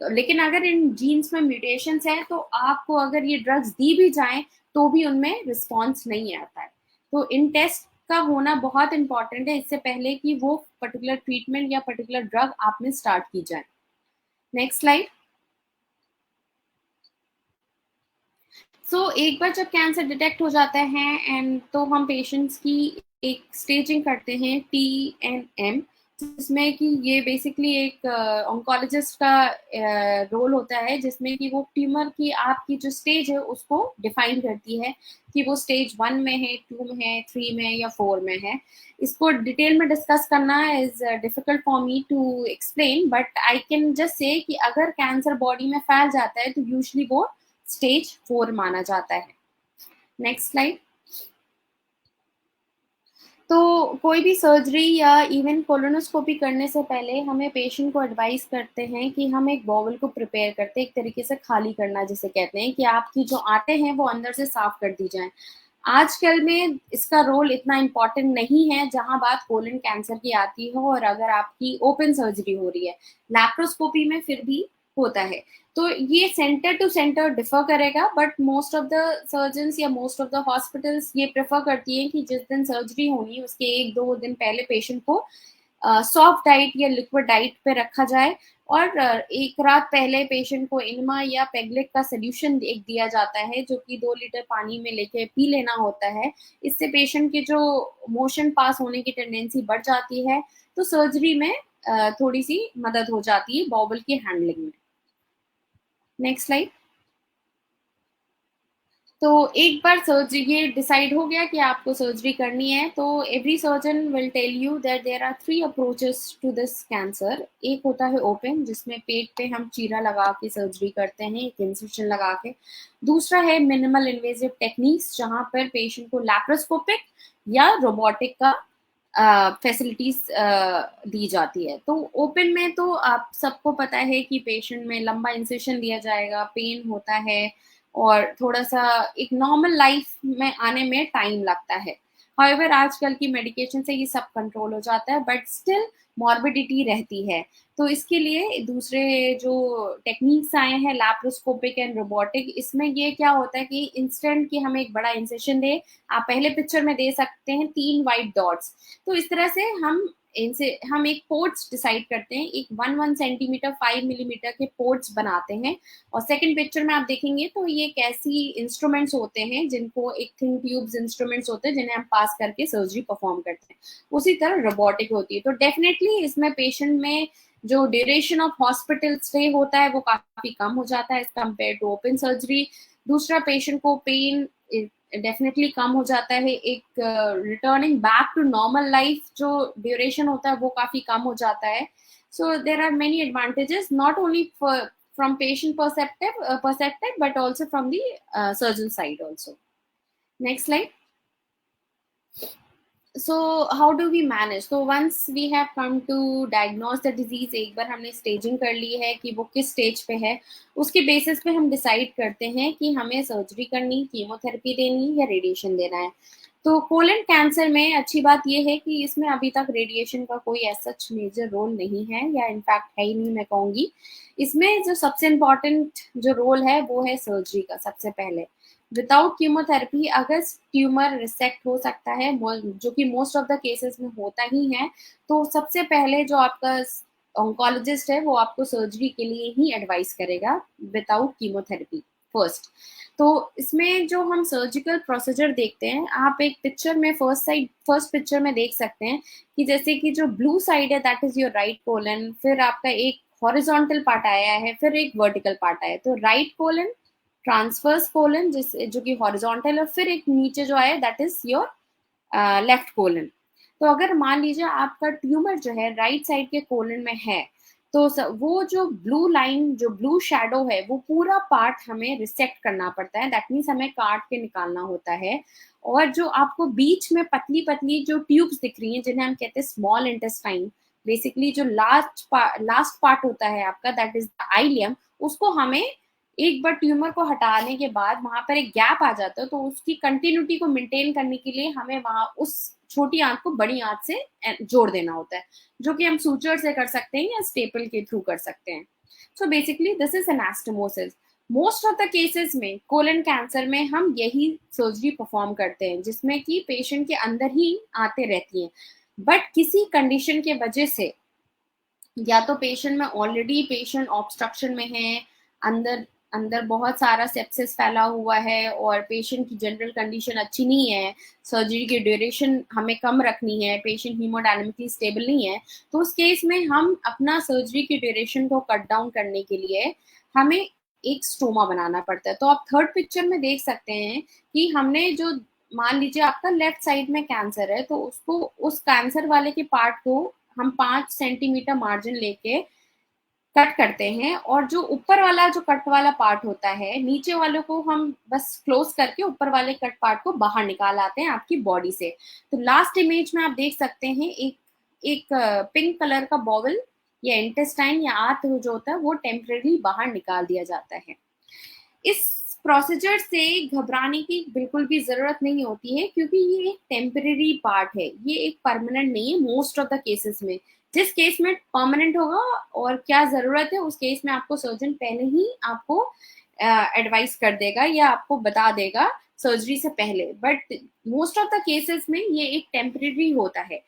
तो लेकिन अगर इन जीन्स में म्यूटेशंस है तो आपको अगर ये ड्रग्स दी भी जाएं तो भी उनमें रिस्पॉन्स नहीं आता है। तो इन टेस्ट का होना बहुत इंपॉर्टेंट है इससे पहले कि वो पर्टिकुलर ट्रीटमेंट या पर्टिकुलर ड्रग आप में स्टार्ट की जाए। Next slide. एक बार जब कैंसर डिटेक्ट हो जाता है एंड तो हम पेशेंट्स की एक स्टेजिंग करते हैं TNM, जिसमें कि ये बेसिकली एक ऑन्कोलॉजिस्ट का रोल होता है जिसमें कि वो ट्यूमर की आपकी जो स्टेज है उसको डिफाइन करती है कि वो स्टेज 1 में है, 2 में है, 3 में या 4 में है। इसको डिटेल में डिस्कस करना is difficult for me to explain, but I can just say कि अगर कैंसर बॉडी में फैल जाता है तो यूजली वो स्टेज 4 माना जाता है। Next slide. तो कोई भी सर्जरी या इवन कोलोनोस्कोपी करने से पहले हमें पेशेंट को एडवाइस करते हैं कि हम एक बॉवल को प्रिपेयर करते हैं, एक तरीके से खाली करना जिसे कहते हैं कि आपकी जो आंतें हैं वो अंदर से साफ कर दी जाएं। आजकल में इसका रोल इतना इम्पोर्टेंट नहीं है जहां बात कोलन कैंसर की आती हो और अगर आपकी ओपन सर्जरी हो रही है। लैप्रोस्कोपी में फिर भी होता है। तो ये सेंटर टू सेंटर डिफर करेगा, but most of the surgeons या मोस्ट ऑफ द हॉस्पिटल्स ये प्रेफर करती हैं कि जिस दिन सर्जरी होनी है उसके 1-2 दिन पहले पेशेंट को सॉफ्ट डाइट या लिक्विड डाइट पे रखा जाए और एक रात पहले पेशेंट को इनमा या पेगलिक का सोल्यूशन एक दिया जाता है जो कि 2 लीटर पानी में लेके पी लेना होता है। इससे पेशेंट की जो मोशन पास होने की टेंडेंसी बढ़ जाती है, तो सर्जरी में थोड़ी सी मदद हो जाती है बॉबल की हैंडलिंग में। Next slide. तो एक बार सर्जरी ये डिसाइड हो गया कि आपको सर्जरी करनी है तो every surgeon will tell you that there are 3 approaches to this cancer. एक होता है ओपन जिसमें पेट पे हम चीरा लगा के सर्जरी करते हैं, एक इंसिशन लगा के। दूसरा है मिनिमल इन्वेजिव टेक्निक्स जहां पर पेशेंट को लैप्रोस्कोपिक या रोबोटिक का फैसिलिटीज दी जाती है। तो ओपन में तो आप सबको पता है कि पेशेंट में लंबा इंसेशन दिया जाएगा, पेन होता है और थोड़ा सा एक नॉर्मल लाइफ में आने में टाइम लगता है। हाउएवर आजकल की मेडिकेशन से ये सब कंट्रोल हो जाता है, बट स्टिल मॉर्बिडिटी रहती है। तो इसके लिए दूसरे जो टेक्निक्स आए हैं लैप्रोस्कोपिक एंड रोबोटिक, इसमें ये क्या होता है कि इंस्टेंट कि हमें एक बड़ा इंसेशन दे, आप पहले पिक्चर में दे सकते हैं 3 वाइट डॉट्स। तो इस तरह से हम एक पोर्ट्स डिसाइड करते हैं, एक 1 सेंटीमीटर 5 मिलीमीटर के पोर्ट्स बनाते हैं। और सेकंड पिक्चर में आप देखेंगे तो ये कैसी इंस्ट्रूमेंट्स होते हैं जिनको एक थिन ट्यूब्स इंस्ट्रूमेंट्स होते हैं जिन्हें हम पास करके सर्जरी परफॉर्म करते हैं। उसी तरह रोबोटिक होती है। तो डेफिनेटली इसमें पेशेंट में जो ड्यूरेशन ऑफ हॉस्पिटल स्टे होता है वो काफी कम हो जाता है as compare to open surgery. दूसरा, पेशेंट को पेन डेफिनेटली कम हो जाता है। एक returning back to normal life जो ड्यूरेशन होता है वो काफी कम हो जाता है। So there are many advantages not only from patient perspective but also from the surgeon side also. Next slide. So how do we manage? तो once we have come to diagnose the disease, एक बार हमने staging कर ली है कि वो किस stage पे है, उसके बेसिस पे हम डिसाइड करते हैं कि हमें सर्जरी करनी, कीमोथेरेपी देनी या रेडिएशन देना है। तो कोलन कैंसर में अच्छी बात यह है कि इसमें अभी तक रेडिएशन का कोई ऐसा सच मेजर रोल नहीं है, या इनफैक्ट है ही नहीं मैं कहूँगी। इसमें जो सबसे इम्पॉर्टेंट जो रोल है वो है सर्जरी का सबसे पहले। विदाउट कीमोथेरेपी अगर ट्यूमर रिसेक्ट हो सकता है, जो कि मोस्ट ऑफ द केसेस में होता ही है, तो सबसे पहले जो आपका ऑन्कोलॉजिस्ट है वो आपको सर्जरी के लिए ही एडवाइस करेगा विदाउट कीमोथेरेपी फर्स्ट। तो इसमें जो हम सर्जिकल प्रोसीजर देखते हैं, आप एक पिक्चर में फर्स्ट पिक्चर में देख सकते हैं कि जैसे कि जो ब्लू साइड है that is your right colon, फिर आपका एक हॉरिजॉन्टल पार्ट आया है, फिर एक वर्टिकल पार्ट आया है। तो राइट कोलन, ट्रांसवर्स कोलन जिस जो कि हॉरिजॉन्टल है, फिर एक नीचे जो आया that is your left colon. तो अगर मान लीजिए आपका ट्यूमर जो है राइट साइड के कोलन में है, तो वो जो ब्लू लाइन, जो ब्लू शैडो है, वो पूरा पार्ट हमें रिसेक्ट करना पड़ता है। दैट मीन्स हमें काट के निकालना होता है। और जो आपको बीच में पतली पतली जो ट्यूब्स दिख रही हैं, जिन्हें हम कहते हैं स्मॉल इंटेस्टाइन, बेसिकली जो लास्ट पार्ट होता है आपका दैट इज द आइलियम, उसको हमें एक बार ट्यूमर को हटाने के बाद वहां पर एक गैप आ जाता है, तो उसकी कंटिन्यूटी को मेंटेन करने के लिए हमें वहां उस छोटी आंत को बड़ी आंत से जोड़ देना होता है, जो कि हम सूचर से कर सकते हैं या स्टेपल के थ्रू कर सकते हैं। So basically this is anastomosis. Most of the cases में कोलन कैंसर में हम यही सर्जरी परफॉर्म करते हैं, जिसमें कि पेशेंट के अंदर ही आते रहती हैं। बट किसी कंडीशन के वजह से, या तो पेशेंट में ऑलरेडी पेशेंट ऑब्स्ट्रक्शन में है, अंदर अंदर बहुत सारा सेप्सिस फैला हुआ है और पेशेंट की जनरल कंडीशन अच्छी नहीं है, सर्जरी की ड्यूरेशन हमें कम रखनी है, पेशेंट हीमोडायनेमिकली स्टेबल नहीं है, तो उस केस में हम अपना सर्जरी की ड्यूरेशन को कट डाउन करने के लिए हमें एक स्टोमा बनाना पड़ता है। तो आप थर्ड पिक्चर में देख सकते हैं कि हमने जो, मान लीजिए आपका लेफ्ट साइड में कैंसर है, तो उसको, उस कैंसर वाले के पार्ट को हम 5 सेंटीमीटर मार्जिन लेके कट करते हैं, और जो ऊपर वाला जो कट वाला पार्ट होता है, नीचे वाले को हम बस क्लोज करके ऊपर वाले कट पार्ट को बाहर निकाल आते हैं आपकी बॉडी से। तो लास्ट इमेज में आप देख सकते हैं एक एक पिंक कलर का बॉवल या इंटेस्टाइन या आंत जो होता है वो टेम्परेरी बाहर निकाल दिया जाता है। इस प्रोसीजर से घबराने की बिल्कुल भी जरूरत नहीं होती है, क्योंकि ये एक टेम्परेरी पार्ट है, ये एक परमानेंट नहीं है मोस्ट ऑफ द केसेस में। जिस केस में परमानेंट होगा और क्या जरूरत है, उस केस में आपको सर्जन पहले ही आपको एडवाइस कर देगा या आपको बता देगा सर्जरी से पहले। But most of the cases में ये एक टेम्परेरी होता है।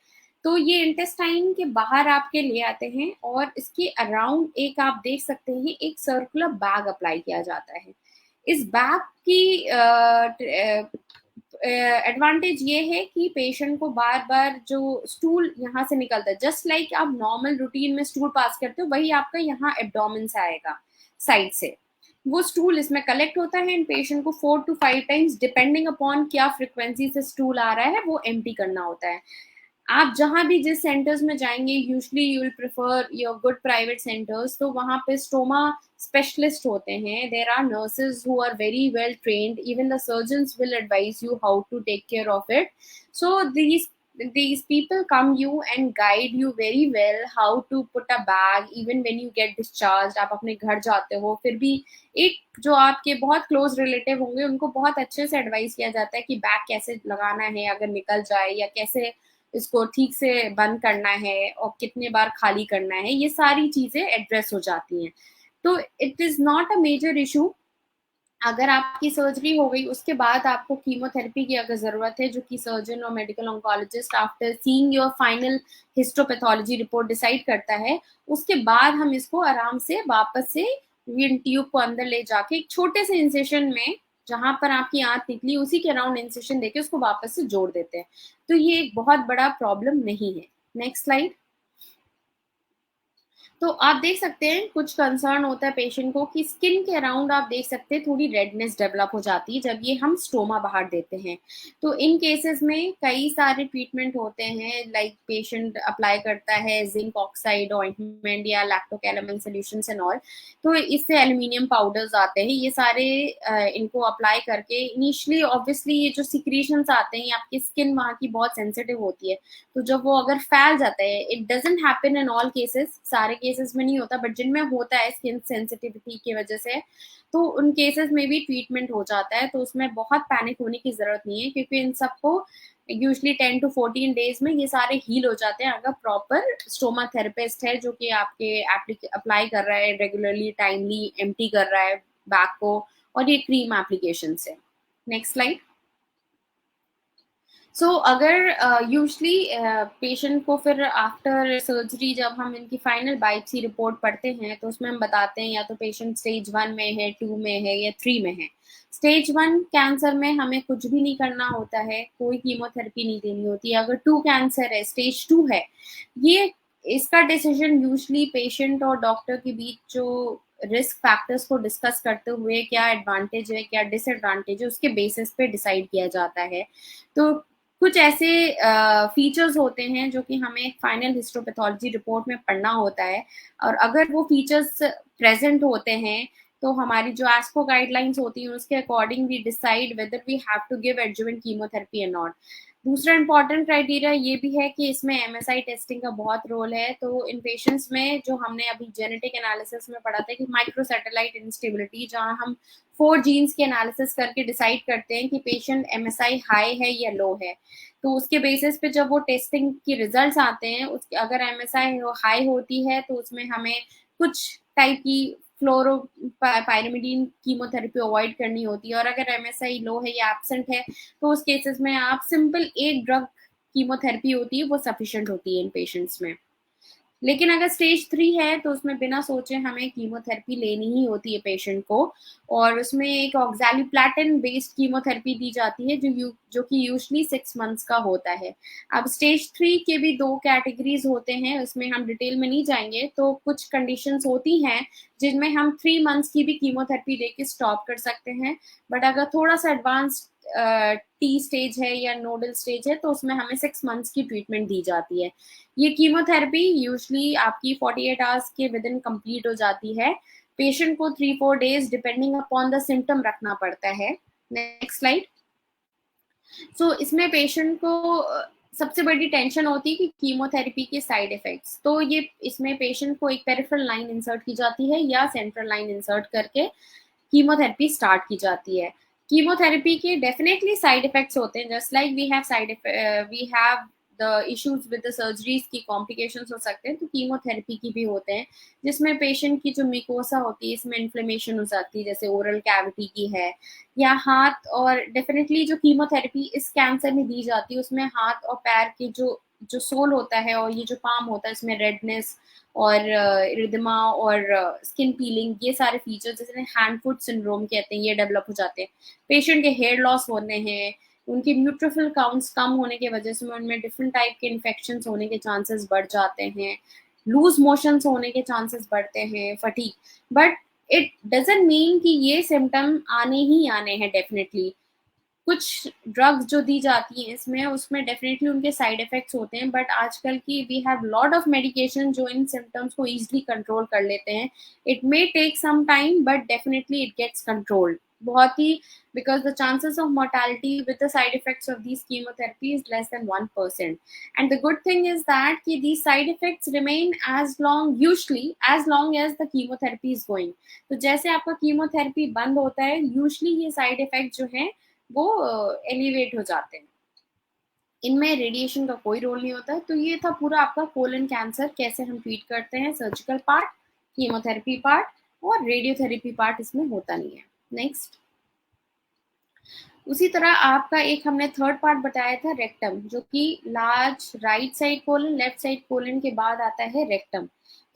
तो ये इंटेस्टाइन के बाहर आपके ले आते हैं और इसके अराउंड एक आप देख सकते हैं एक सर्कुलर बैग अप्लाई किया जाता है। इस बैग की एडवांटेज ये है कि पेशेंट को बार बार जो स्टूल यहाँ से निकलता है, जस्ट लाइक आप नॉर्मल रूटीन में स्टूल पास करते हो, वही आपका यहाँ एब्डोमेन से आएगा साइड से। वो स्टूल इसमें कलेक्ट होता है, इन पेशेंट को 4 to 5 टाइम्स डिपेंडिंग अपॉन क्या फ्रिक्वेंसी से स्टूल आ रहा है वो एम्प्टी करना होता है। आप जहाँ भी जिस सेंटर्स में जाएंगे, usually you will prefer your good private centres, तो वहाँ पे स्टोमा स्पेशलिस्ट होते हैं। There are nurses who are very well trained, even the surgeons will advise you how to take care of it. So these people come you and guide you very well how to put a bag even when you get discharged। आप अपने घर जाते हो फिर भी एक जो आपके बहुत क्लोज रिलेटिव होंगे उनको बहुत अच्छे से एडवाइस किया जाता है कि बैग कैसे लगाना है अगर निकल जाए, या कैसे इसको ठीक से बंद करना है और कितने बार खाली करना है, ये सारी चीजें एड्रेस हो जाती हैं। तो it is not a major issue. अगर आपकी सर्जरी हो गई उसके बाद आपको कीमोथेरेपी की अगर जरूरत है, जो कि सर्जन और medical oncologist after seeing your final histopathology report decide करता है, उसके बाद हम इसको आराम से वापस से ट्यूब को अंदर ले जाके एक छोटे से इंसेशन में, जहां पर आपकी आंत निकली उसी के अराउंड इंसेशन देके उसको वापस से जोड़ देते हैं। तो ये एक बहुत बड़ा प्रॉब्लम नहीं है। Next slide. तो आप देख सकते हैं कुछ कंसर्न होता है पेशेंट को कि स्किन के अराउंड आप देख सकते हैं थोड़ी रेडनेस डेवलप हो जाती है जब ये हम स्टोमा बाहर देते हैं। तो इन केसेस में कई सारे ट्रीटमेंट होते हैं, लाइक पेशेंट अप्लाई करता है जिंक ऑक्साइड ऑइंटमेंट या लैक्टोकैलामाइन सॉल्यूशंस एंड ऑल। तो इससे एल्यूमिनियम पाउडर्स आते हैं, ये सारे इनको अप्लाई करके इनिशियली ऑब्वियसली ये जो सिक्रीशंस आते हैं, आपकी स्किन वहाँ की बहुत सेंसिटिव होती है, तो जब वो अगर फैल जाता है, it doesn't happen in all cases, सारे केसेस में नहीं होता, बट जिनमें होता है स्किन सेंसिटिविटी की वजह से, तो उन केसेस में भी ट्रीटमेंट हो जाता है। तो उसमें बहुत पैनिक होने की जरूरत नहीं है, क्योंकि इन सबको यूजली 10 to 14 days में ये सारे हील हो जाते हैं, अगर प्रॉपर स्टोमा थेरेपिस्ट है जो कि आपके अप्लाई कर रहा है रेगुलरली, टाइमली एम्प्टी कर रहा है बैक को, और ये क्रीम एप्लीकेशन से। Next slide. सो अगर यूजली पेशेंट को फिर आफ्टर सर्जरी जब हम इनकी फाइनल बायोप्सी रिपोर्ट पढ़ते हैं, तो उसमें हम बताते हैं या तो पेशेंट स्टेज 1 में है, 2 में है या 3 में है। स्टेज 1 कैंसर में हमें कुछ भी नहीं करना होता है, कोई कीमोथेरेपी नहीं देनी होती है। अगर 2 कैंसर है, स्टेज 2 है, ये इसका डिसीजन यूजली पेशेंट और डॉक्टर के बीच जो रिस्क फैक्टर्स को डिस्कस करते हुए क्या एडवांटेज है क्या डिसएडवांटेज है उसके बेसिस पे डिसाइड किया जाता है। तो कुछ ऐसे फीचर्स होते हैं जो कि हमें फाइनल हिस्टोपैथोलॉजी रिपोर्ट में पढ़ना होता है, और अगर वो फीचर्स प्रेजेंट होते हैं तो हमारी जो एस्को गाइडलाइंस होती हैं उसके according we decide whether we have to give adjuvant chemotherapy and not. दूसरा इंपॉर्टेंट क्राइटेरिया ये भी है कि इसमें एमएसआई टेस्टिंग का बहुत रोल है। तो इन पेशेंट्स में जो हमने अभी जेनेटिक एनालिसिस में पढ़ा था कि माइक्रोसैटेलाइट इंस्टेबिलिटी, जहां हम 4 जीन्स के एनालिसिस करके डिसाइड करते हैं कि पेशेंट एमएसआई हाई है या लो है, तो उसके बेसिस पे जब वो टेस्टिंग के रिजल्ट्स आते हैं, उसके अगर एमएसआई हाई होती है तो उसमें हमें कुछ टाइप की फ्लोरो पायरिमिडीन कीमोथेरेपी अवॉइड करनी होती है, और अगर एमएसआई लो है या एब्सेंट है तो उस केसेस में आप सिंपल एक ड्रग कीमोथेरेपी होती है वो सफिशिएंट होती है इन पेशेंट्स में। लेकिन अगर स्टेज 3 है तो उसमें बिना सोचे हमें कीमोथेरेपी लेनी ही होती है पेशेंट को, और उसमें एक ऑक्सैलिप्लैटिन बेस्ड कीमोथेरेपी दी जाती है जो कि यूजुअली 6 मंथ्स का होता है। अब स्टेज 3 के भी 2 कैटेगरीज होते हैं, उसमें हम डिटेल में नहीं जाएंगे। तो कुछ कंडीशंस होती हैं जिनमें हम 3 मंथ्स की भी कीमोथेरेपी देके स्टॉप कर सकते हैं, बट अगर थोड़ा सा एडवांस टी स्टेज है या नोडल स्टेज है तो उसमें हमें 6 मंथ्स की ट्रीटमेंट दी जाती है। ये कीमोथेरेपी यूजुअली आपकी 48 आवर्स के विद इन कंप्लीट हो जाती है। पेशेंट को 3-4 days depending upon the symptom रखना पड़ता है। Next slide. सो इसमें पेशेंट को सबसे बड़ी टेंशन होती है कि कीमोथेरेपी के साइड इफेक्ट्स। तो ये इसमें पेशेंट को एक पेरिफेरल लाइन इंसर्ट की जाती है या सेंट्रल लाइन इंसर्ट करके कीमोथेरेपी स्टार्ट की जाती है। कीमोथेरेपी के डेफिनेटली साइड इफेक्ट्स होते हैं, just like we have the issues with the surgeries की कॉम्प्लिकेशंस हो सकते हैं, तो कीमोथेरेपी की भी होते हैं, जिसमें पेशेंट की जो मिकोसा होती है इसमें इन्फ्लेमेशन हो सकती है, जैसे ओरल कैविटी की है या हाथ। और डेफिनेटली जो कीमोथेरेपी इस कैंसर में दी जाती है उसमें हाथ और पैर के जो जो सोल होता है और ये जो पाम होता है इसमें रेडनेस और इरिदमा और स्किन पीलिंग, ये सारे फीचर्स जैसे हैंड फुट सिंड्रोम कहते हैं, ये डेवलप हो जाते हैं। पेशेंट के हेयर लॉस होने हैं, उनके न्यूट्रोफिल काउंट्स कम होने की वजह से उनमें डिफरेंट टाइप के इन्फेक्शन होने के चांसेस बढ़ जाते हैं, लूज मोशंस होने के चांसेस बढ़ते हैं, fatigue. But it doesn't mean कि ये सिम्टम आने ही आने हैं। डेफिनेटली कुछ ड्रग्स जो दी जाती हैं इसमें उसमें डेफिनेटली उनके साइड इफेक्ट्स होते हैं, बट आजकल की we have lot of medication जो इन सिम्टम्स को इजीली कंट्रोल कर लेते हैं। It may take some time but definitely it gets controlled बहुत ही, because the chances of mortality with the side effects of these chemotherapy is less than 1%. And the good thing is that कि these side effects remain as long, usually as long as the chemotherapy is going. तो जैसे आपका chemotherapy बंद होता है usually ये side effect जो है वो एलिवेट हो जाते हैं, इनमें रेडिएशन का कोई रोल नहीं होता है। तो ये था पूरा आपका कोलन कैंसर, कैसे हम ट्रीट करते हैं, सर्जिकल पार्ट, कीमोथेरेपी पार्ट और रेडियोथेरेपी पार्ट इसमें होता नहीं है। नेक्स्ट। उसी तरह आपका एक हमने थर्ड पार्ट बताया था रेक्टम, जो कि large right side colon left side colon के बाद आता है रेक्टम।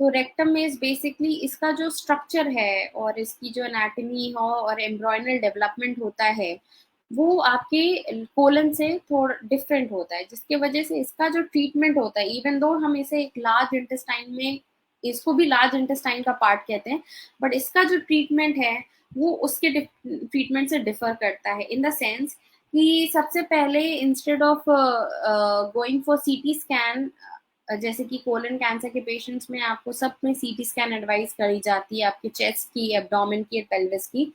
तो रेक्टम में बेसिकली इसका जो स्ट्रक्चर है और इसकी जो एनाटॉमी हो और एम्ब्रॉयनल डेवलपमेंट होता है वो आपके कोलन से थोड़ा डिफरेंट होता है, जिसके वजह से इसका जो ट्रीटमेंट होता है, इवन दो हम इसे एक लार्ज इंटेस्टाइन में इसको भी लार्ज इंटेस्टाइन का पार्ट कहते हैं, बट इसका जो ट्रीटमेंट है वो उसके ट्रीटमेंट से डिफर करता है, इन द सेंस कि सबसे पहले instead of going for CT scan, जैसे कि कोलन कैंसर के पेशेंट्स में आपको सब में सीटी स्कैन एडवाइस करी जाती है, आपके चेस्ट की, एब्डोमेन की, पेल्विस की।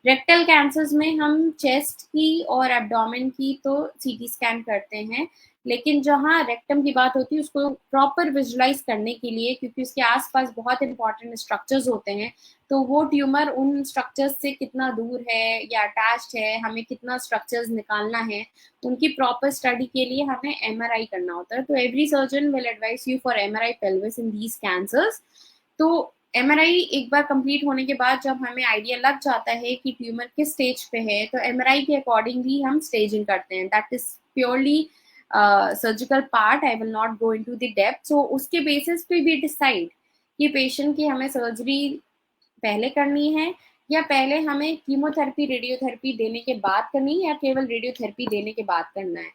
रेक्टल कैंसर्स में हम चेस्ट की और एब्डोमेन की तो सीटी स्कैन करते हैं, लेकिन जहाँ रेक्टम की बात होती है उसको प्रॉपर विजुलाइज करने के लिए, क्योंकि उसके आसपास बहुत इंपॉर्टेंट स्ट्रक्चर्स होते हैं, तो वो ट्यूमर उन स्ट्रक्चर्स से कितना दूर है या अटैच्ड है, हमें कितना स्ट्रक्चर्स निकालना है, उनकी प्रॉपर स्टडी के लिए हमें एमआरआई करना होता है। तो every surgeon will advise you for MRI pelvis in these cancers. तो एमआरआई एक बार कंप्लीट होने के बाद जब हमें आइडिया लग जाता है कि ट्यूमर किस स्टेज पे है, तो एमआरआई के अकॉर्डिंगली हम स्टेजिंग करते हैं। That is purely surgical part, I will not go into the depth. So उसके बेसिस पे भी डिसाइड कि पेशेंट की हमें सर्जरी पहले करनी है या पहले हमें कीमोथेरेपी रेडियोथेरेपी देने के बाद करनी है या केवल रेडियोथेरेपी देने के बाद करना है।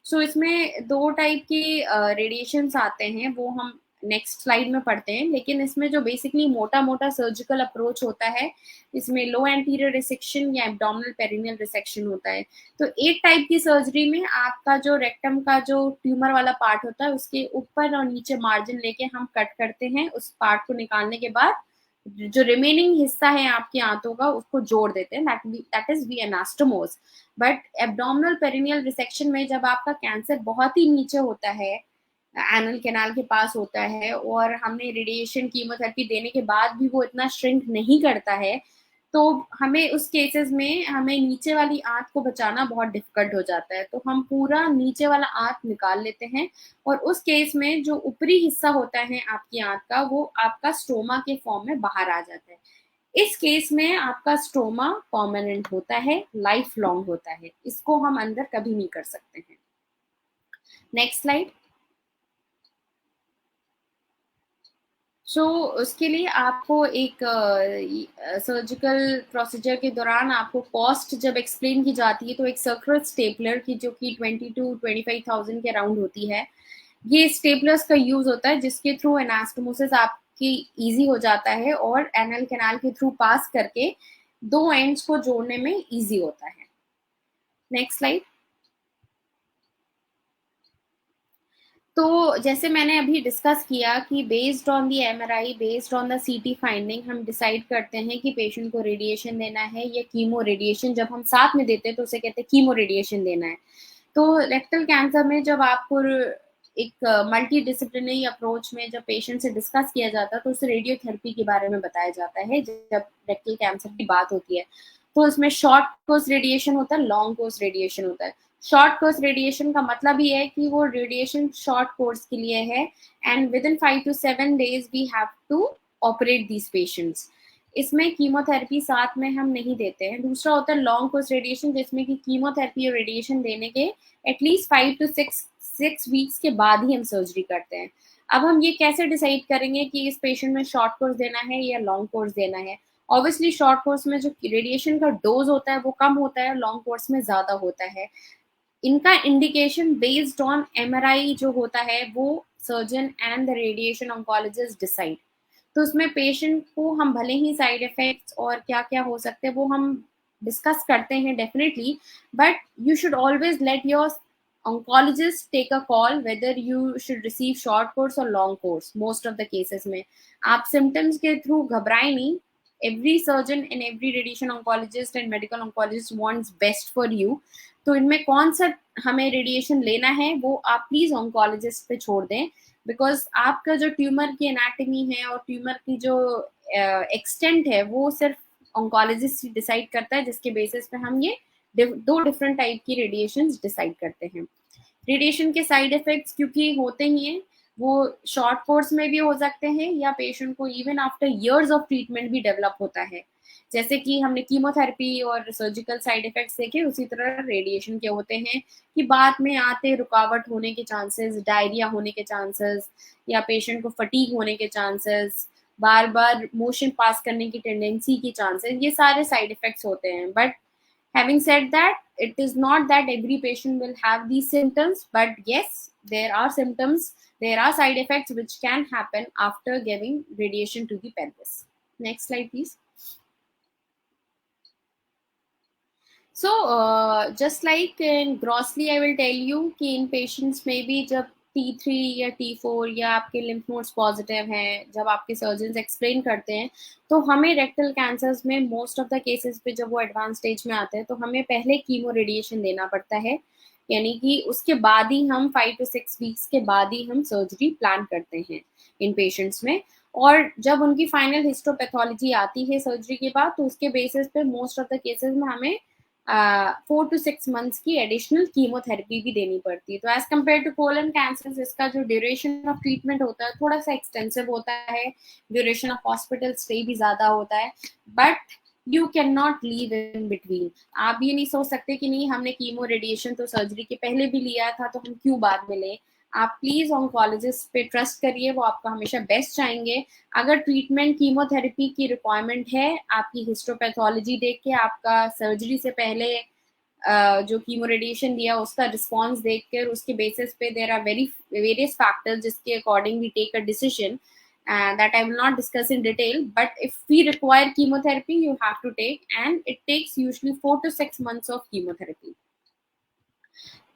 सो इसमें दो टाइप के रेडिएशंस आते हैं, वो हम नेक्स्ट स्लाइड में पढ़ते हैं, लेकिन इसमें जो बेसिकली मोटा मोटा सर्जिकल अप्रोच होता है, इसमें लो एंटीरियर रिसेक्शन या एब्डोमिनल पेरिनियल रिसेक्शन होता है। तो एक टाइप की सर्जरी में आपका जो रेक्टम का जो ट्यूमर वाला पार्ट होता है उसके ऊपर और नीचे मार्जिन लेके हम कट करते हैं, उस पार्ट को निकालने के बाद जो रिमेनिंग हिस्सा है आपके आंतों का उसको जोड़ देते हैं, that is we anastomose. But abdominal perineal resection में जब आपका कैंसर बहुत ही नीचे होता है, एनल कैनाल के पास होता है, और हमने रेडिएशन कीमोथेरेपी देने के बाद भी वो इतना श्रिंक नहीं करता है, तो हमें उस केसेस में हमें नीचे वाली आंत को बचाना बहुत डिफिकल्ट हो जाता है, तो हम पूरा नीचे वाला आंत निकाल लेते हैं, और उस केस में जो ऊपरी हिस्सा होता है आपकी आंत का वो आपका स्टोमा के फॉर्म में बाहर आ जाता है। इस केस में आपका स्टोमा परमानेंट होता है, लाइफ लॉन्ग होता है, इसको हम अंदर कभी नहीं कर सकते हैं। Next slide. सो उसके लिए आपको एक सर्जिकल प्रोसीजर के दौरान आपको कॉस्ट जब एक्सप्लेन की जाती है, तो एक सर्कुलर स्टेपलर की जो कि 20 to 25,000 के अराउंड होती है, ये स्टेपलर्स का यूज होता है जिसके थ्रू एनास्टोमोसिस आपकी इजी हो जाता है और एनल कैनाल के थ्रू पास करके दो एंड्स को जोड़ने में इजी होता है। Next slide. तो जैसे मैंने अभी डिस्कस किया कि based on the MRI, based on the सीटी फाइंडिंग, हम डिसाइड करते हैं कि पेशेंट को रेडिएशन देना है या कीमो रेडिएशन। जब हम साथ में देते हैं तो उसे कहते हैं कीमो रेडिएशन देना है। तो रेक्टल कैंसर में जब आपको एक मल्टी डिसिप्लिनरी अप्रोच में जब पेशेंट से डिस्कस किया जाता है तो उसे रेडियोथेरेपी के बारे में बताया जाता है। जब रेक्टल कैंसर की बात होती है तो उसमें शॉर्ट कोर्स रेडिएशन होता है, लॉन्ग कोर्स रेडिएशन होता है। शॉर्ट कोर्स रेडिएशन का मतलब ये है कि वो रेडिएशन शॉर्ट कोर्स के लिए है, and within 5 to 7 days we have to operate these patients. इसमें कीमोथेरेपी साथ में हम नहीं देते हैं। दूसरा होता है लॉन्ग कोर्स रेडिएशन, जिसमें कि कीमोथेरेपी और रेडिएशन देने के एटलीस्ट 5 to 6 वीक्स के बाद ही हम सर्जरी करते हैं। अब हम ये कैसे डिसाइड करेंगे कि इस पेशेंट में शॉर्ट कोर्स देना है या लॉन्ग कोर्स देना है? ऑब्वियसली शॉर्ट कोर्स में जो रेडिएशन का डोज होता है वो कम होता है, लॉन्ग कोर्स में ज्यादा होता है। इनका इंडिकेशन बेस्ड ऑन एमआरआई जो होता है वो surgeon and the radiation oncologist decide. तो उसमें पेशेंट को हम भले ही साइड इफेक्ट्स और क्या क्या हो सकते हैं वो हम डिस्कस करते हैं definitely, but you should always let your oncologist take a call whether you should receive short course or long course most of the cases में। आप symptoms के थ्रू घबराए नहीं, every surgeon and every radiation oncologist and medical oncologist wants best for you। तो इनमें कौन सा हमें रेडिएशन लेना है वो आप प्लीज ऑन्कोलॉजिस्ट पे छोड़ दें, बिकॉज आपका जो ट्यूमर की एनाटमी है और ट्यूमर की जो एक्सटेंट है वो सिर्फ ऑन्कोलॉजिस्ट डिसाइड करता है, जिसके बेसिस पे हम ये दो डिफरेंट टाइप की रेडिएशन डिसाइड करते हैं। रेडिएशन के साइड इफेक्ट्स क्योंकि होते ही हैं, वो शॉर्ट कोर्स में भी हो सकते हैं या पेशेंट को even after years of treatment भी डेवलप होता है। जैसे कि हमने कीमोथेरेपी और सर्जिकल साइड इफेक्ट्स देखे, उसी तरह रेडिएशन के होते हैं कि बाद में आते रुकावट होने के चांसेस, डायरिया होने के चांसेस, या पेशेंट को फटीग होने के चांसेस, बार बार मोशन पास करने की टेंडेंसी की चांसेस, ये सारे साइड इफेक्ट्स होते हैं। But Having said that, it is not that every patient will have these symptoms, but yes, there are symptoms, there are side effects which can happen after giving radiation to the pelvis. Next slide, please. So, just like in grossly, I will tell you कि in patients में भी जब T3 या T4 या आपके lymph nodes positive हैं, जब आपके सर्जन्स एक्सप्लेन करते हैं, तो हमें रेक्टल कैंसर्स में मोस्ट ऑफ द केसेस पे जब वो एडवांस स्टेज में आते हैं तो हमें पहले कीमो रेडिएशन देना पड़ता है, यानी कि उसके बाद ही हम 5 to 6 वीक्स के बाद ही हम सर्जरी प्लान करते हैं इन पेशेंट्स में। और जब उनकी फाइनल हिस्टोपैथोलॉजी आती है सर्जरी के बाद, तो उसके बेसिस पे मोस्ट ऑफ द केसेस में हमें 4 to 6 months की एडिशनल कीमोथेरेपी भी देनी पड़ती है। तो as compare to colon cancer, इसका जो ड्यूरेशन ऑफ ट्रीटमेंट होता है थोड़ा सा एक्सटेंसिव होता है, ड्यूरेशन ऑफ हॉस्पिटल स्टे भी ज्यादा होता है, but you can not leave in between. आप ये नहीं सोच सकते कि नहीं हमने कीमो रेडिएशन तो सर्जरी के पहले भी लिया था तो हम क्यों बाद में लें। आप प्लीज ऑन्कोलॉजिस्ट पे ट्रस्ट करिए, वो आपका हमेशा बेस्ट चाहेंगे। अगर ट्रीटमेंट कीमोथेरेपी की रिक्वायरमेंट है, आपकी हिस्टोपैथोलॉजी देख के, आपका सर्जरी से पहले जो कीमो रेडिएशन दिया उसका रिस्पॉन्स देख कर, उसके बेसिस पे देर आर वेरियस फैक्टर्स जिसके according we take a decision that I will not discuss in detail. But if we require chemotherapy, you have to take, and it takes usually 4 to 6 months of chemotherapy.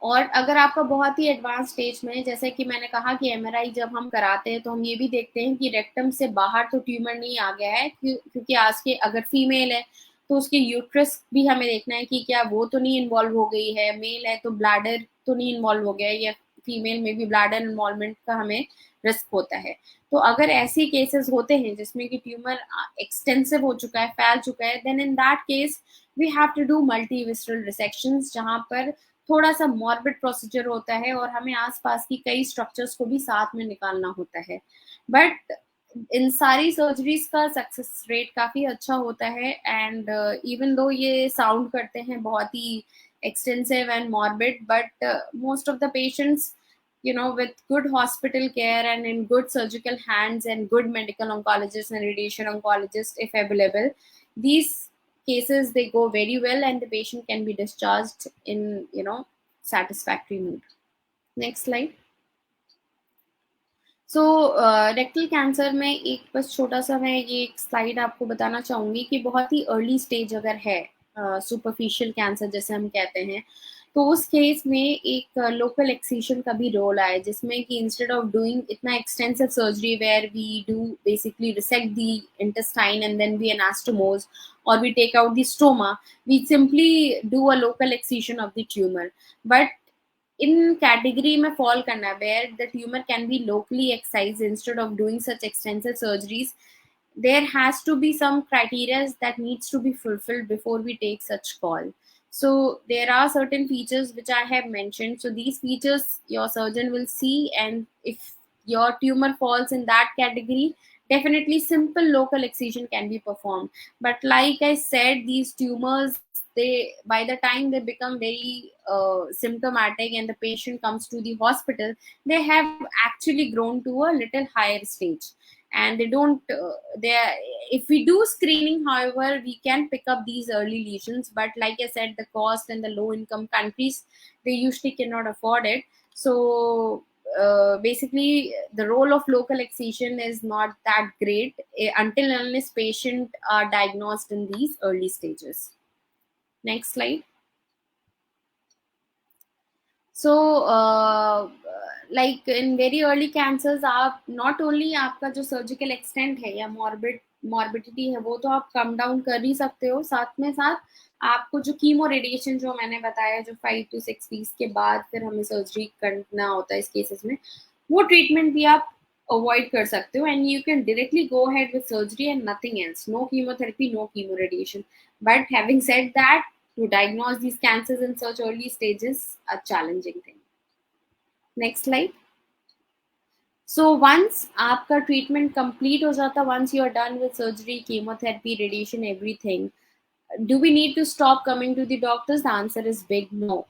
और अगर आपका बहुत ही advance stage में, जैसे कि मैंने कहा कि एमआरआई जब हम कराते हैं तो हम ये भी देखते हैं कि रेक्टम से बाहर तो ट्यूमर नहीं आ गया है, क्योंकि आज के अगर फीमेल है तो उसके यूट्रस भी हमें देखना है कि क्या वो तो नहीं इन्वॉल्व हो गई है, मेल है तो ब्लैडर तो नहीं इन्वॉल्व हो गया है, या फीमेल में भी ब्लैडर इन्वॉल्वमेंट का हमें रिस्क होता है। तो अगर ऐसे केसेस होते हैं जिसमें कि ट्यूमर एक्सटेंसिव हो चुका है, फैल चुका है, then in that case we have to do multi visceral resections, जहां पर थोड़ा सा मॉर्बिड प्रोसीजर होता है और हमें आसपास की कई स्ट्रक्चर्स को भी साथ में निकालना होता है। बट इन सारी सर्जरीज का सक्सेस रेट काफ़ी अच्छा होता है, एंड इवन दो ये साउंड करते हैं बहुत ही extensive and morbid, but most of the patients, you know, with good hospital care and in good surgical hands and good medical oncologists and radiation oncologists if available, these cases they go very well and the patient can be discharged in, you know, satisfactory mood. Next slide. So rectal cancer में एक बस छोटा सा मैं ये एक slide आपको बताना चाहूँगी कि बहुत ही अर्ली स्टेज अगर है, सुपरफिशियल कैंसर जैसे हम कहते हैं, तो उस केस में एक लोकल एक्सीशन का भी रोल आए, जिसमें कि इंस्टेड ऑफ डूइंग इतना extensive surgery where we do basically resect the intestine and then we anastomose और we take out the stoma, we simply do a local excision of the tumour. But in category में fall करना है where the tumor can be locally excised instead of doing such extensive surgeries. There has to be some criteria that needs to be fulfilled before we take such call. So there are certain features which I have mentioned. So these features your surgeon will see, and if your tumor falls in that category, definitely simple local excision can be performed. But like I said, these tumors, they by the time they become very symptomatic and the patient comes to the hospital, they have actually grown to a little higher stage, and they don't they are, if we do screening, however, we can pick up these early lesions, but like I said, the cost in the low income countries, they usually cannot afford it. So basically the role of local excision is not that great until unless patient are diagnosed in these early stages. Next slide. So like in very early cancers, आप not only आपका जो surgical extent है या morbidity है वो तो आप come down कर ही सकते हो, साथ में साथ आपको जो कीमो रेडिएशन जो मैंने बताया जो 5 to 6 वीक्स के बाद फिर हमें सर्जरी करना होता है इस केसेस में, वो ट्रीटमेंट भी आप अवॉइड कर सकते हो, and you can directly go ahead with surgery and nothing else, no chemotherapy, no chemo radiation. But having said that, to diagnose these cancers in such early stages a challenging thing. Next slide. So once आपका treatment complete हो जाता, once you are done with surgery, chemotherapy, radiation, everything, do we need to stop coming to the doctors? The answer is big no.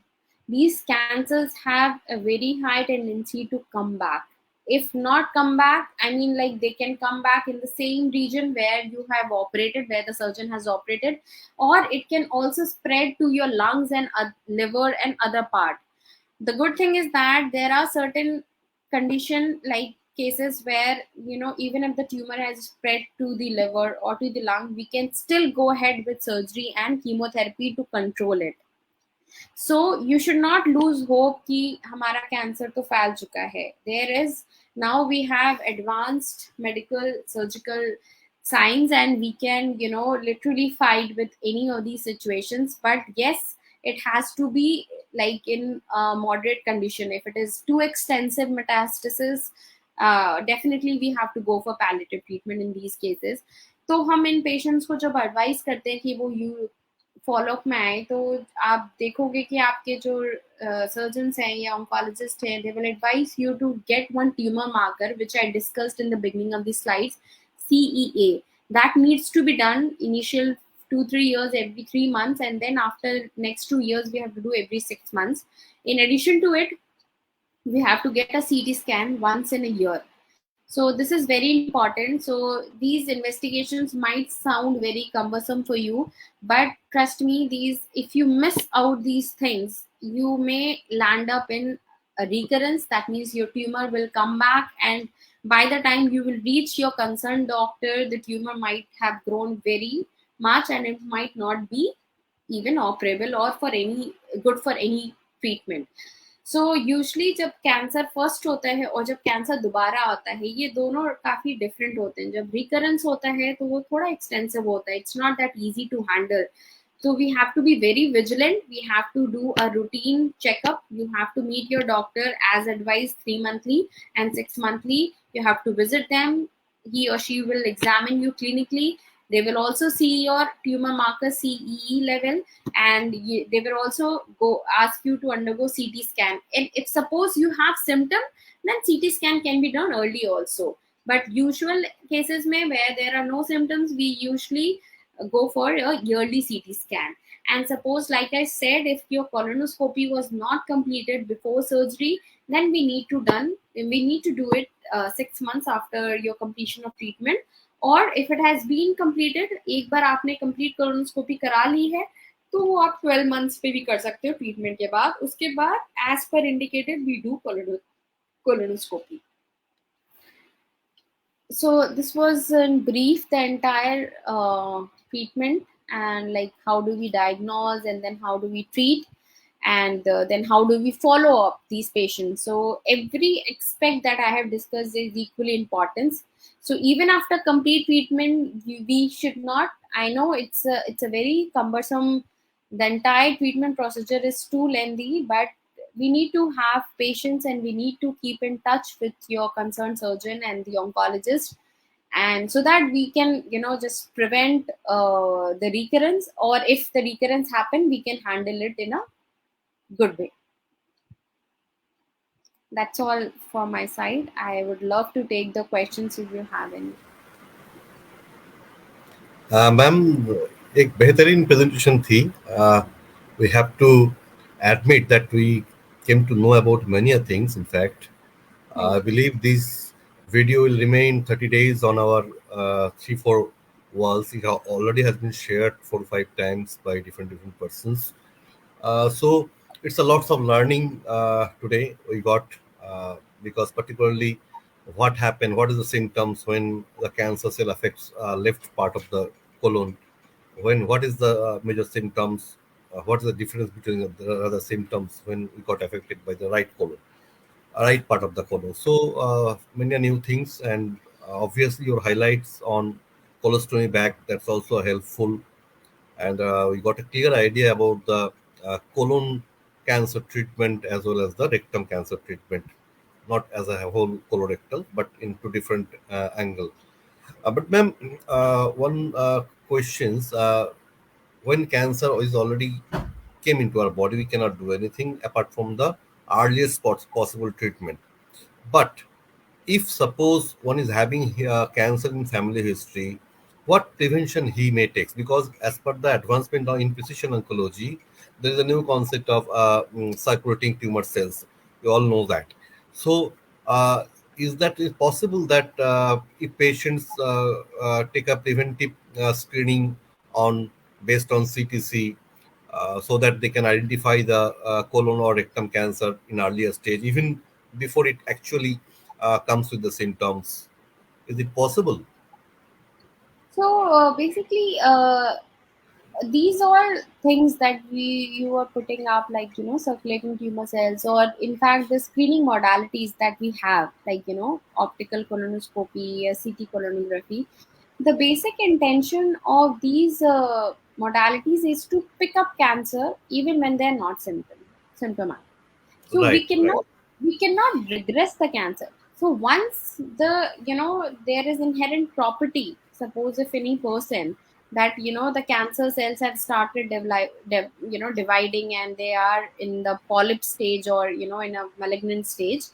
These cancers have a very high tendency to come back. If not come back, I mean, like, they can come back in the same region where you have operated, where the surgeon has operated, or it can also spread to your lungs and liver and other part. The good thing is that there are certain condition like cases where, even if the tumor has spread to the liver or to the lung, we can still go ahead with surgery and chemotherapy to control it. So you should not lose hope कि हमारा cancer तो फैल चुका है. There is, now we have advanced medical surgical science, and we can, literally fight with any of these situations. But yes, it has to be like in a moderate condition. If it is too extensive metastasis, definitely we have to go for palliative treatment in these cases. तो हम इन patients को जब advice करते हैं कि वो you follow up में आए, तो आप देखोगे कि आपके जो सर्जन्स हैं या ऑन्कोलॉजिस्ट हैं, they will advise you to get one tumour marker which I discussed in the beginning of the slides, CEA. That needs to be done initial 2-3 years, every 3 months, and then after next 2 years we have to do every 6 months. In addition to it, we have to get a CT scan once in a year. So this is very important. So these investigations might sound very cumbersome for you, but trust me, these, if you miss out these things, you may land up in a recurrence. That means your tumor will come back, and by the time you will reach your concerned doctor, the tumor might have grown very much, and it might not be even operable or for any good for any treatment. So usually जब cancer first होता है और जब cancer दोबारा आता है, ये दोनों काफी डिफरेंट होते हैं. जब रिकरेंस होता है तो वो थोड़ा एक्सटेंसिव होता है. It's not that easy to handle. So we have to be very vigilant. We have to do a routine checkup. You have to meet your doctor as advised 3 monthly and 6 monthly. You have to visit them. He or she will examine you clinically. They will also see your tumor marker CEE level, and they will also go ask you to undergo CT scan. And if suppose you have symptom, then CT scan can be done early also. But usual cases mein where there are no symptoms, we usually go for a yearly CT scan. And suppose, like I said, if your colonoscopy was not completed before surgery, then we need to do it 6 months after your completion of treatment. और if it has been completed, एक बार आपने complete colonoscopy करा ली है, तो वो आप 12 months पे भी कर सकते हो ट्रीटमेंट के बाद. उसके बाद as per indicated we do colonoscopy. So this was in brief the entire treatment, and like how do we diagnose, and then how do we treat, and then how do we follow up these patients. So every aspect that I have discussed is equally important. So even after complete treatment, we should not, I know it's a very cumbersome, the entire treatment procedure is too lengthy, but we need to have patience, and we need to keep in touch with your concerned surgeon and the oncologist, and so that we can, just prevent the recurrence, or if the recurrence happen, we can handle it in a good way. That's all for my side. I would love to take the questions if you have any. Ma'am, एक बेहतरीन presentation थी. We have to admit that we came to know about many things. In fact, I believe this video will remain 30 days on our 3-4 walls. It already has been shared 4-5 times by different persons. So it's a lots of learning today we got, because particularly what happened, what is the symptoms when the cancer cell affects left part of the colon, what is the major symptoms, what is the difference between the other symptoms when we got affected by the right colon, right part of the colon. So many new things, and obviously your highlights on colostomy bag, that's also helpful. And we got a clear idea about the colon cancer treatment as well as the rectum cancer treatment, not as a whole colorectal, but into different angle. But ma'am, one questions, when cancer is already came into our body, we cannot do anything apart from the earliest possible treatment. But if suppose one is having cancer in family history, what prevention he may take? Because as per the advancement in precision oncology, there is a new concept of circulating tumor cells. We all know that. So is that it possible that if patients take a preventive screening on based on CTC, so that they can identify the colon or rectum cancer in earlier stage, even before it actually comes with the symptoms? Is it possible? So basically, these are things that we you are putting up, like circulating tumor cells, or in fact the screening modalities that we have, like optical colonoscopy, CT colonography. The basic intention of these modalities is to pick up cancer even when they're not symptomatic. So we Right, right. cannot regress the cancer. So once the there is inherent property, suppose if any person that the cancer cells have started dividing, and they are in the polyp stage, or in a malignant stage,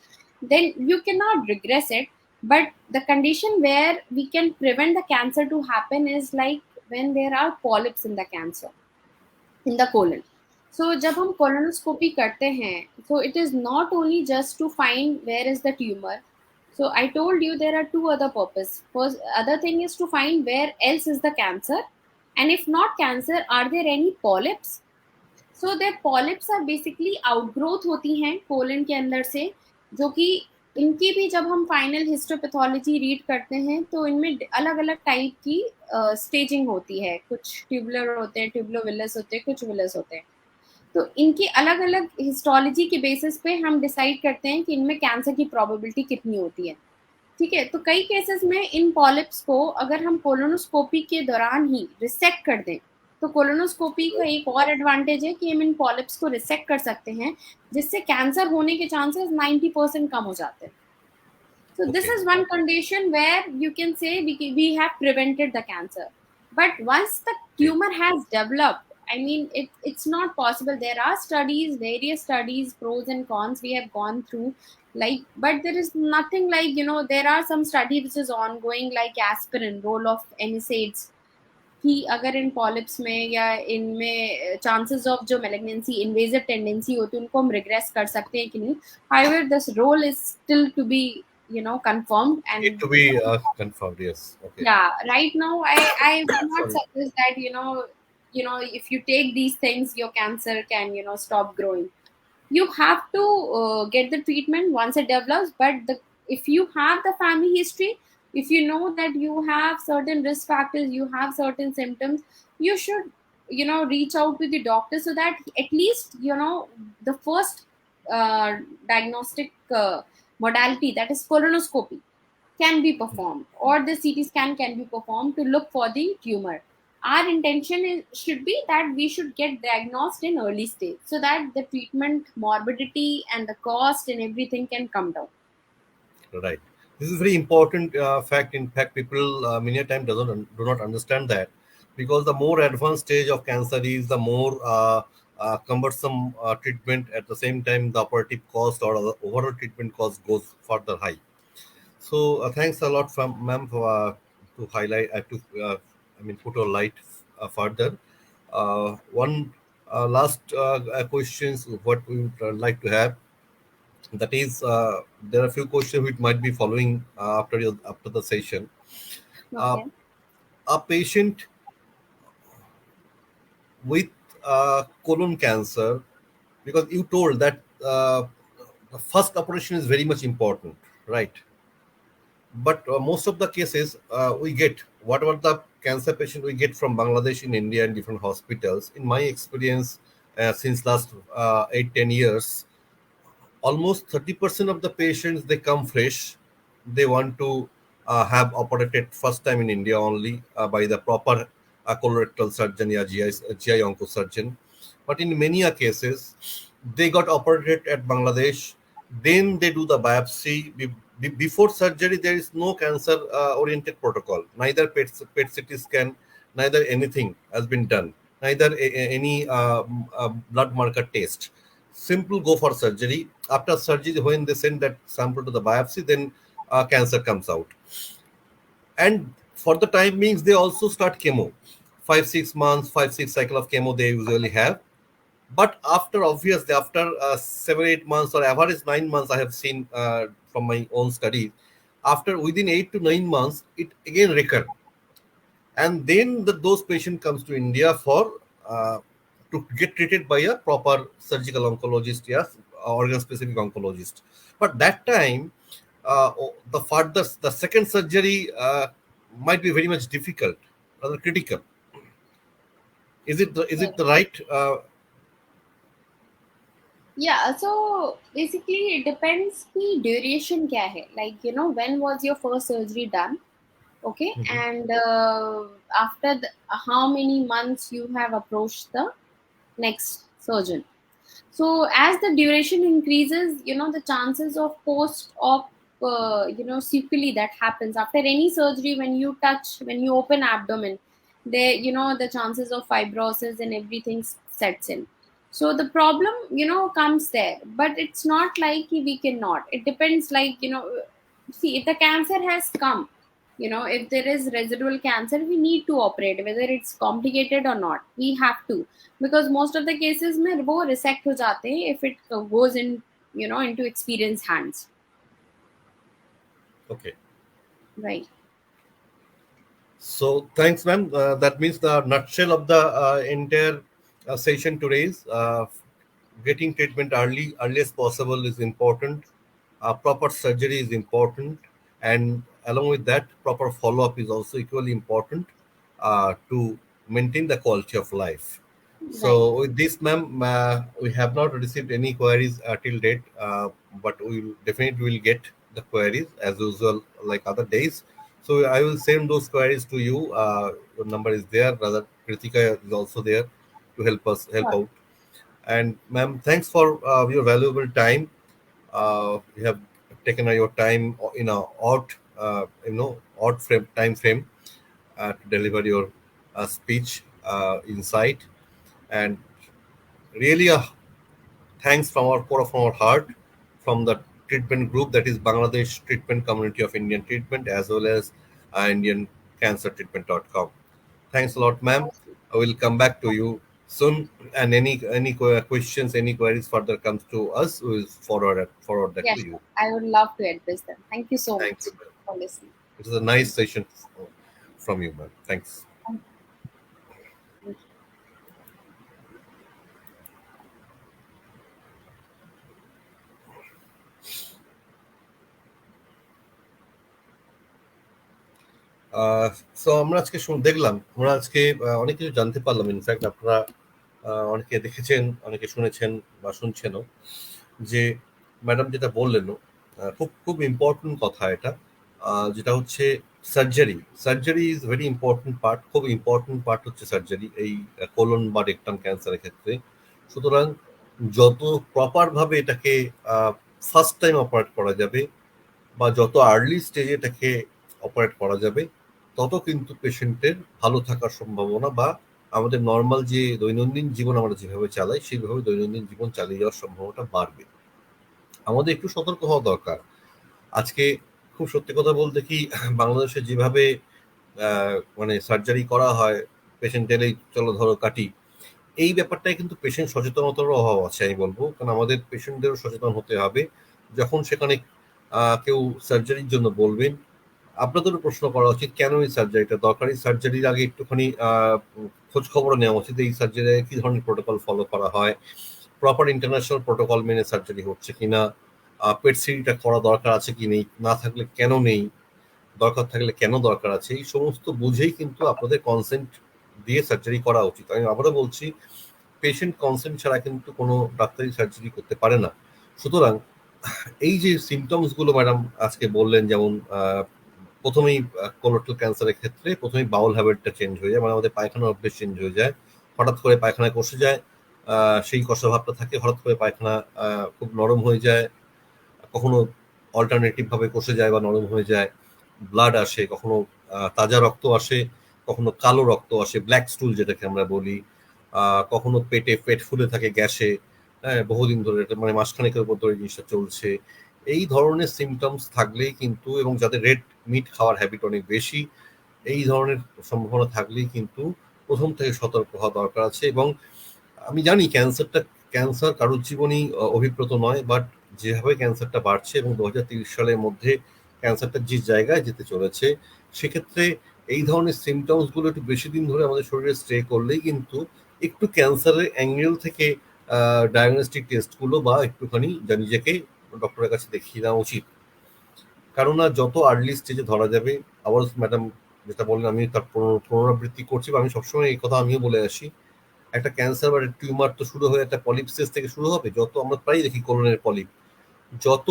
then you cannot regress it. But the condition where we can prevent the cancer to happen is like when there are polyps in the cancer, in the colon. So जब हम colonoscopy करते हैं, so it is not only just to find where is the tumor. So I told you there are two other purpose. First, other thing is to find where else is the cancer, and if not cancer, are there any polyps? So there polyps are basically outgrowth होती हैं colon के अंदर से, जो कि इनकी भी जब हम फाइनल हिस्टोपैथोलॉजी रीड करते हैं तो इनमें अलग अलग टाइप की स्टेजिंग होती है। कुछ ट्यूबुलर होते हैं, ट्यूबुलोविलस होते हैं, कुछ विलस होते हैं। तो इनकी अलग अलग हिस्टोलॉजी के बेसिस पे हम डिसाइड करते हैं कि इनमें कैंसर की प्रोबेबिलिटी कितनी होती है। ठीक है, तो कई केसेस में इन पॉलिप्स को अगर हम कोलोनोस्कोपी के दौरान ही रिसेक्ट कर दें, तो कोलोनोस्कोपी का एक और एडवांटेज है कि हम इन पॉलिप्स को रिसेक्ट कर सकते हैं, जिससे कैंसर होने के चांसेस 90% कम हो जाते हैं। So this Okay. is one condition where you can say we have prevented the cancer. But once the Okay. tumor has developed, I mean, it's not possible. There are studies, various studies, pros and cons we have gone through. Like, but there is nothing like, there are some studies which is ongoing, like aspirin, role of NSAIDs, कि अगर इन polyps में या इनमें chances of जो malignancy invasive tendency होती है उनको हम रिग्रेस कर सकते हैं कि नहीं। However this role is still to be confirmed, It and to be confirmed. Yes. Okay. yeah, right now I would not Sorry. suggest that if you take these things your cancer can stop growing. You have to get the treatment once it develops, but if you have the family history, if you know that you have certain risk factors, you have certain symptoms, you should reach out to the doctor, so that at least the first diagnostic modality, that is colonoscopy, can be performed, or the CT scan can be performed to look for the tumor. Our intention should be that we should get diagnosed in early stage, so that the treatment morbidity and the cost and everything can come down. Right. This is very important fact. In fact, people many a time do not understand that, because the more advanced stage of cancer is, the more cumbersome treatment. At the same time, the operative cost or the overall treatment cost goes further high. So thanks a lot, from ma'am, for to highlight to put a light further. One last questions what we would like to have, that is, there are a few questions which might be following after the session. Uh, Okay. a patient with colon cancer, because you told that the first operation is very much important, right? But most of the cases we get, whatever the cancer patient we get from Bangladesh in India in different hospitals, in my experience, since last 8-10 years, almost 30% of the patients, they come fresh. They want to have operated first time in India only by the proper colorectal surgeon or GI oncosurgeon. But in many cases, they got operated at Bangladesh. Then they do the biopsy. Before surgery, there is no cancer oriented protocol. Neither PET CT scan, neither anything has been done. Neither any blood marker test. Simple go for surgery. After surgery, when they send that sample to the biopsy, then cancer comes out. And for the time beings, they also start chemo. 5-6 months, 5-6 cycle of chemo they usually have. But obviously after 7 8 months or average 9 months, I have seen from my own studies, after within 8 to 9 months it again recur, and then those patient comes to India for to get treated by a proper surgical oncologist, yes, organ specific oncologist. But that time, the second surgery might be very much difficult, rather critical. Is it the right? Yeah, so basically it depends the duration क्या है, like when was your first surgery done, okay, Mhm. and after how many months you have approached the next surgeon. So as the duration increases, the chances of post-op, sequelae that happens after any surgery, when you open abdomen, there, the chances of fibrosis and everything sets in. So the problem, comes there, but it's not like we cannot. It depends, like, see, if the cancer has come, if there is residual cancer, we need to operate, whether it's complicated or not, we have to, because most of the cases में वो resect हो जाते हैं if it goes in, into experienced hands, Okay. right? So thanks, ma'am. That means the nutshell of the entire session today is getting treatment early as possible is important. Proper surgery is important, and along with that, proper follow-up is also equally important to maintain the quality of life. Right. So with this, ma'am, we have not received any queries till date, but we will definitely will get the queries as usual, like other days. So I will send those queries to you. Your number is there. Rather, Kritika is also there to help Sure. out. And ma'am, thanks for your valuable time. You have taken your time in a odd time frame to deliver your speech, insight, and really thanks from our core of our heart, from the treatment group, that is Bangladesh Treatment Community of Indian Treatment, as well as Indian Cancer Treatment.com. Thanks a lot, ma'am. I will come back to you soon. And any questions, any queries further comes to us, we will forward that Yeah, to sure. you. I would love to address them. Thank you so Thank much you, ma'am. for listening. It was a nice session from you, ma'am. Thanks. Thank you. So আমরা আজকে দেখলাম, আমরা আজকে অনেক কিছু জানতে পারলাম। In fact আপনারা অনেকে দেখেছেন, অনেকে শুনেছেন বা শুনছেনও, যে ম্যাডাম যেটা বললেন, খুব খুব ইম্পর্টেন্ট কথা এটা, যেটা হচ্ছে surgery. Surgery is very important part, খুব ইম্পর্টেন্ট পার্ট হচ্ছে সার্জারি এই কোলন বা রেকটাম ক্যান্সারের ক্ষেত্রে। সুতরাং যত প্রপারভাবে এটাকে ফার্স্ট টাইম অপারেট করা যাবে, বা যত আর্লি স্টেজে এটাকে অপারেট করা যাবে, তত কিন্তু পেশেন্টের ভালো থাকার সম্ভাবনা, বা আমাদের নর্মাল যে দৈনন্দিন জীবন আমরা যেভাবে চালাই, সেইভাবে দৈনন্দিন জীবন চালিয়ে যাওয়ার সম্ভাবনাটা বাড়বে। আমাদের একটু সতর্ক হওয়া দরকার। আজকে খুব সত্যি কথা বলতে কি, বাংলাদেশে যেভাবে মানে সার্জারি করা হয়, পেশেন্ট এলেই চলো ধরো কাটি, এই ব্যাপারটাই কিন্তু পেশেন্ট সচেতনতারও অভাব আছে আমি বলবো। কারণ আমাদের পেশেন্টদেরও সচেতন হতে হবে। যখন সেখানে কেউ সার্জারির জন্য বলবেন, আপনাদেরও প্রশ্ন করা উচিত কেন এই সার্জারিটা দরকার। এই সার্জারির আগে একটুখানি খোঁজ খবর নেওয়া উচিত, এই সার্জারি কি ধরনের প্রোটোকল ফলো করা হয়, প্রপার ইন্টারন্যাশনাল প্রোটোকল মেনে সার্জারি হচ্ছে কিনা, পেট সিরিটা করা দরকার আছে কি নেই, না থাকলে কেন নেই, দরকার থাকলে কেন দরকার আছে, এই সমস্ত বুঝেই কিন্তু আপনাদের কনসেন্ট দিয়ে সার্জারি করা উচিত। আমি আবারও বলছি, পেশেন্ট কনসেন্ট ছাড়া কিন্তু কোনো ডাক্তারি সার্জারি করতে পারে না। সুতরাং এই যে সিমটমস গুলো ম্যাডাম আজকে বললেন, যেমন প্রথমেই কোলোরেক্টাল ক্যান্সারের ক্ষেত্রে প্রথমেই বাউল হ্যাবিটটা চেঞ্জ হয়ে যায়, মানে আমাদের পায়খানার অভ্যেস চেঞ্জ হয়ে যায়। হঠাৎ করে পায়খানায় কষে যায়, সেই কষা ভাবটা থাকে, হঠাৎ করে পায়খানা খুব নরম হয়ে যায়, কখনো অল্টারনেটিভ ভাবে কষে যায় বা নরম হয়ে যায়, ব্লাড আসে, কখনো তাজা রক্ত আসে, কখনো কালো রক্ত আসে, ব্ল্যাক স্টুল যেটাকে আমরা বলি, কখনো পেট ফুলে থাকে গ্যাসে, হ্যাঁ, বহুদিন ধরে, এটা মানে মাসখানেকের উপর ধরে জিনিসটা চলছে। এই ধরনের সিমটমস থাকলেই কিন্তু, এবং যাদের রেড মিট খাওয়ার হ্যাবিট অনেক বেশি, এই ধরনের সম্ভাবনা থাকলেই কিন্তু প্রথম থেকে সতর্ক হওয়া দরকার আছে। এবং আমি জানি ক্যান্সার কারোর জীবনেই অভিপ্রেত নয়, বাট যেভাবে ক্যান্সারটা বাড়ছে এবং 2030 সালের মধ্যে ক্যান্সারটা যে জায়গায় যেতে চলেছে, সেক্ষেত্রে এই ধরনের সিমটমস গুলো একটু বেশি দিন ধরে আমাদের শরীরে স্টে করলেই কিন্তু একটু ক্যান্সারের অ্যাঙ্গেল থেকে ডায়াগনস্টিক টেস্টগুলো বা একটুখানি যা নিজেকে ডক্টরের কাছে দেখিয়ে নেওয়া উচিত। কেননা যত আর্লি স্টেজে ধরা যাবে, আবার ম্যাডাম যেটা বললেন আমি তার পুনরাবৃত্তি করছি, বা আমি সবসময় এই কথা আমিও বলে আসি, একটা ক্যান্সার বা টিউমার তো শুরু হয়ে একটা পলিপ স্টেজ থেকে শুরু হবে। যত আমরা প্রায় দেখি কোলনের পলিপ, যত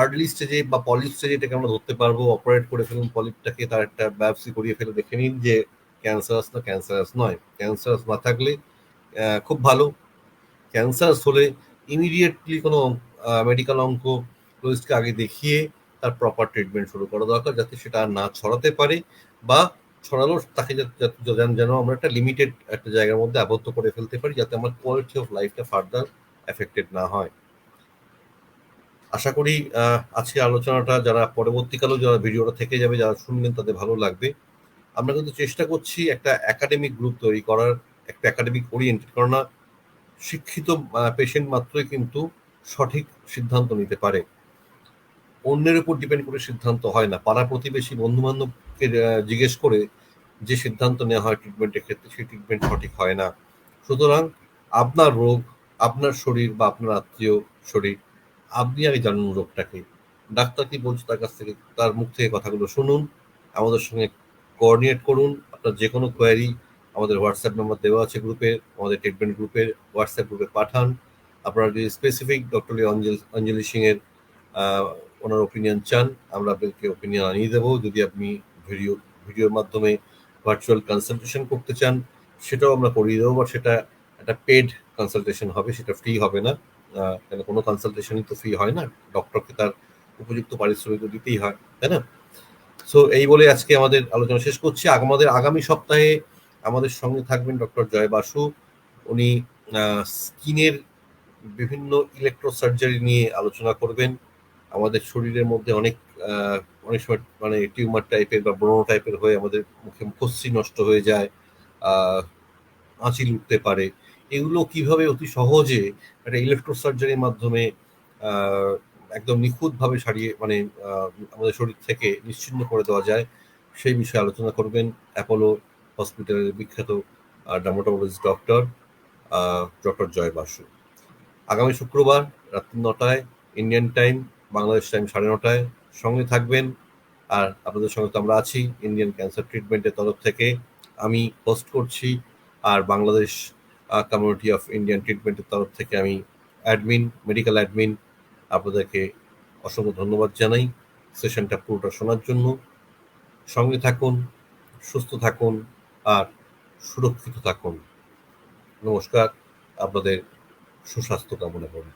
আর্লি স্টেজে বা পলিপ স্টেজে এটাকে আমরা ধরতে পারবো, অপারেট করে ফেলুন পলিপটাকে, তার একটা বায়োপসি করিয়ে ফেলে দেখে নিন যে ক্যান্সারাস না ক্যান্সারাস নয়। ক্যান্সারাস না থাকলে খুব ভালো, ক্যান্সারাস হলে ইমিডিয়েটলি কোনো মেডিকেল অঙ্কোলজিস্টকে আগে দেখিয়ে তার প্রপার ট্রিটমেন্ট শুরু করা দরকার, যাতে সেটা আর না ছড়াতে পারে, বা ছড়ালো তাকে যেন আমরা একটা লিমিটেড একটা জায়গার মধ্যে আবদ্ধ করে ফেলতে পারি, যাতে আমার কোয়ালিটি অফ লাইফটা ফার্দার এফেক্টেড না হয়। আশা করি আজকের আলোচনাটা যারা পরবর্তীকালেও যারা ভিডিওটা থেকে যাবে, যারা শুনবেন তাদের ভালো লাগবে। আমরা কিন্তু চেষ্টা করছি একটা একাডেমিক গ্রুপ তৈরি করার, একটা একাডেমিক ওরিয়েন্টেড, কেননা শিক্ষিত পেশেন্ট মাত্রই কিন্তু সঠিক সিদ্ধান্ত নিতে পারে, অন্যের উপর ডিপেন্ড করে সিদ্ধান্ত হয় না। পাড়া প্রতিবেশী বন্ধু বান্ধবকে জিজ্ঞেস করে যে সিদ্ধান্ত নেওয়া হয় ট্রিটমেন্টের ক্ষেত্রে, সেই ট্রিটমেন্ট সঠিক হয় না। সুতরাং আপনার রোগ, আপনার শরীর বা আপনার আত্মীয় শরীর, আপনি আগে জানুন রোগটাকে, ডাক্তার কি বলছে তার কাছ থেকে, তার মুখ থেকে কথাগুলো শুনুন, আমাদের সঙ্গে কোঅর্ডিনেট করুন। আপনার যে কোনো কোয়ারি আমাদের হোয়াটসঅ্যাপ নাম্বার দেওয়া আছে গ্রুপের, আমাদের ট্রিটমেন্ট গ্রুপের হোয়াটসঅ্যাপ গ্রুপে পাঠান। আপনারা যদি স্পেসিফিক ডক্টর অঞ্জলি সিং এর ওনার ওপিনিয়ন চান, আমরা আপনাদেরকে ওপিনিয়ন আনিয়ে দেবো। যদি আপনি ভিডিওর মাধ্যমে ভার্চুয়াল কনসালটেশন করতে চান, সেটাও আমরা করিয়ে দেবো, বা সেটা একটা পেড কনসালটেশন হবে, সেটা ফ্রি হবে না। কেন কোনো কনসালটেশনই তো ফ্রি হয় না, ডক্টরকে তার উপযুক্ত পারিশ্রমিক দিতেই হয়, তাই না? সো এই বলে আজকে আমাদের আলোচনা শেষ করছি। আমাদের আগামী সপ্তাহে আমাদের সঙ্গে থাকবেন ডক্টর জয় বাসু। উনি স্কিনের বিভিন্ন ইলেকট্রো সার্জারি নিয়ে আলোচনা করবেন। আমাদের শরীরের মধ্যে অনেক সময় মানে টিউমার টাইপের বা ব্রণ টাইপের হয়ে আমাদের মুখে মুখশ্রী নষ্ট হয়ে যায়, আঁচিল উঠতে পারে। এগুলো কিভাবে অতি সহজে একটা ইলেকট্রো সার্জারির মাধ্যমে একদম নিখুঁতভাবে সারিয়ে মানে আমাদের শরীর থেকে নিশ্চিহ্ন করে দেওয়া যায়, সেই বিষয়ে আলোচনা করবেন অ্যাপোলো হসপিটালের বিখ্যাত ডার্মাটোলজিস্ট ডক্টর জয় বাসু। আগামী শুক্রবার রাত্রি 9টায় ইন্ডিয়ান টাইম, বাংলাদেশ টাইম 9:30টায় সঙ্গে থাকবেন। আর আপনাদের সঙ্গে তো আমরা আছি ইন্ডিয়ান ক্যান্সার ট্রিটমেন্টের তরফ থেকে, আমি হোস্ট করছি, আর বাংলাদেশ কমিউনিটি অফ ইন্ডিয়ান ট্রিটমেন্টের তরফ থেকে আমি মেডিকেল অ্যাডমিন। আপনাদেরকে অসংখ্য ধন্যবাদ জানাই সেশনটা পুরোটা শোনার জন্য। সঙ্গে থাকুন, সুস্থ থাকুন, আর সুরক্ষিত থাকুন। নমস্কার, আপনাদের সুস্বাস্থ্য কামনা করি।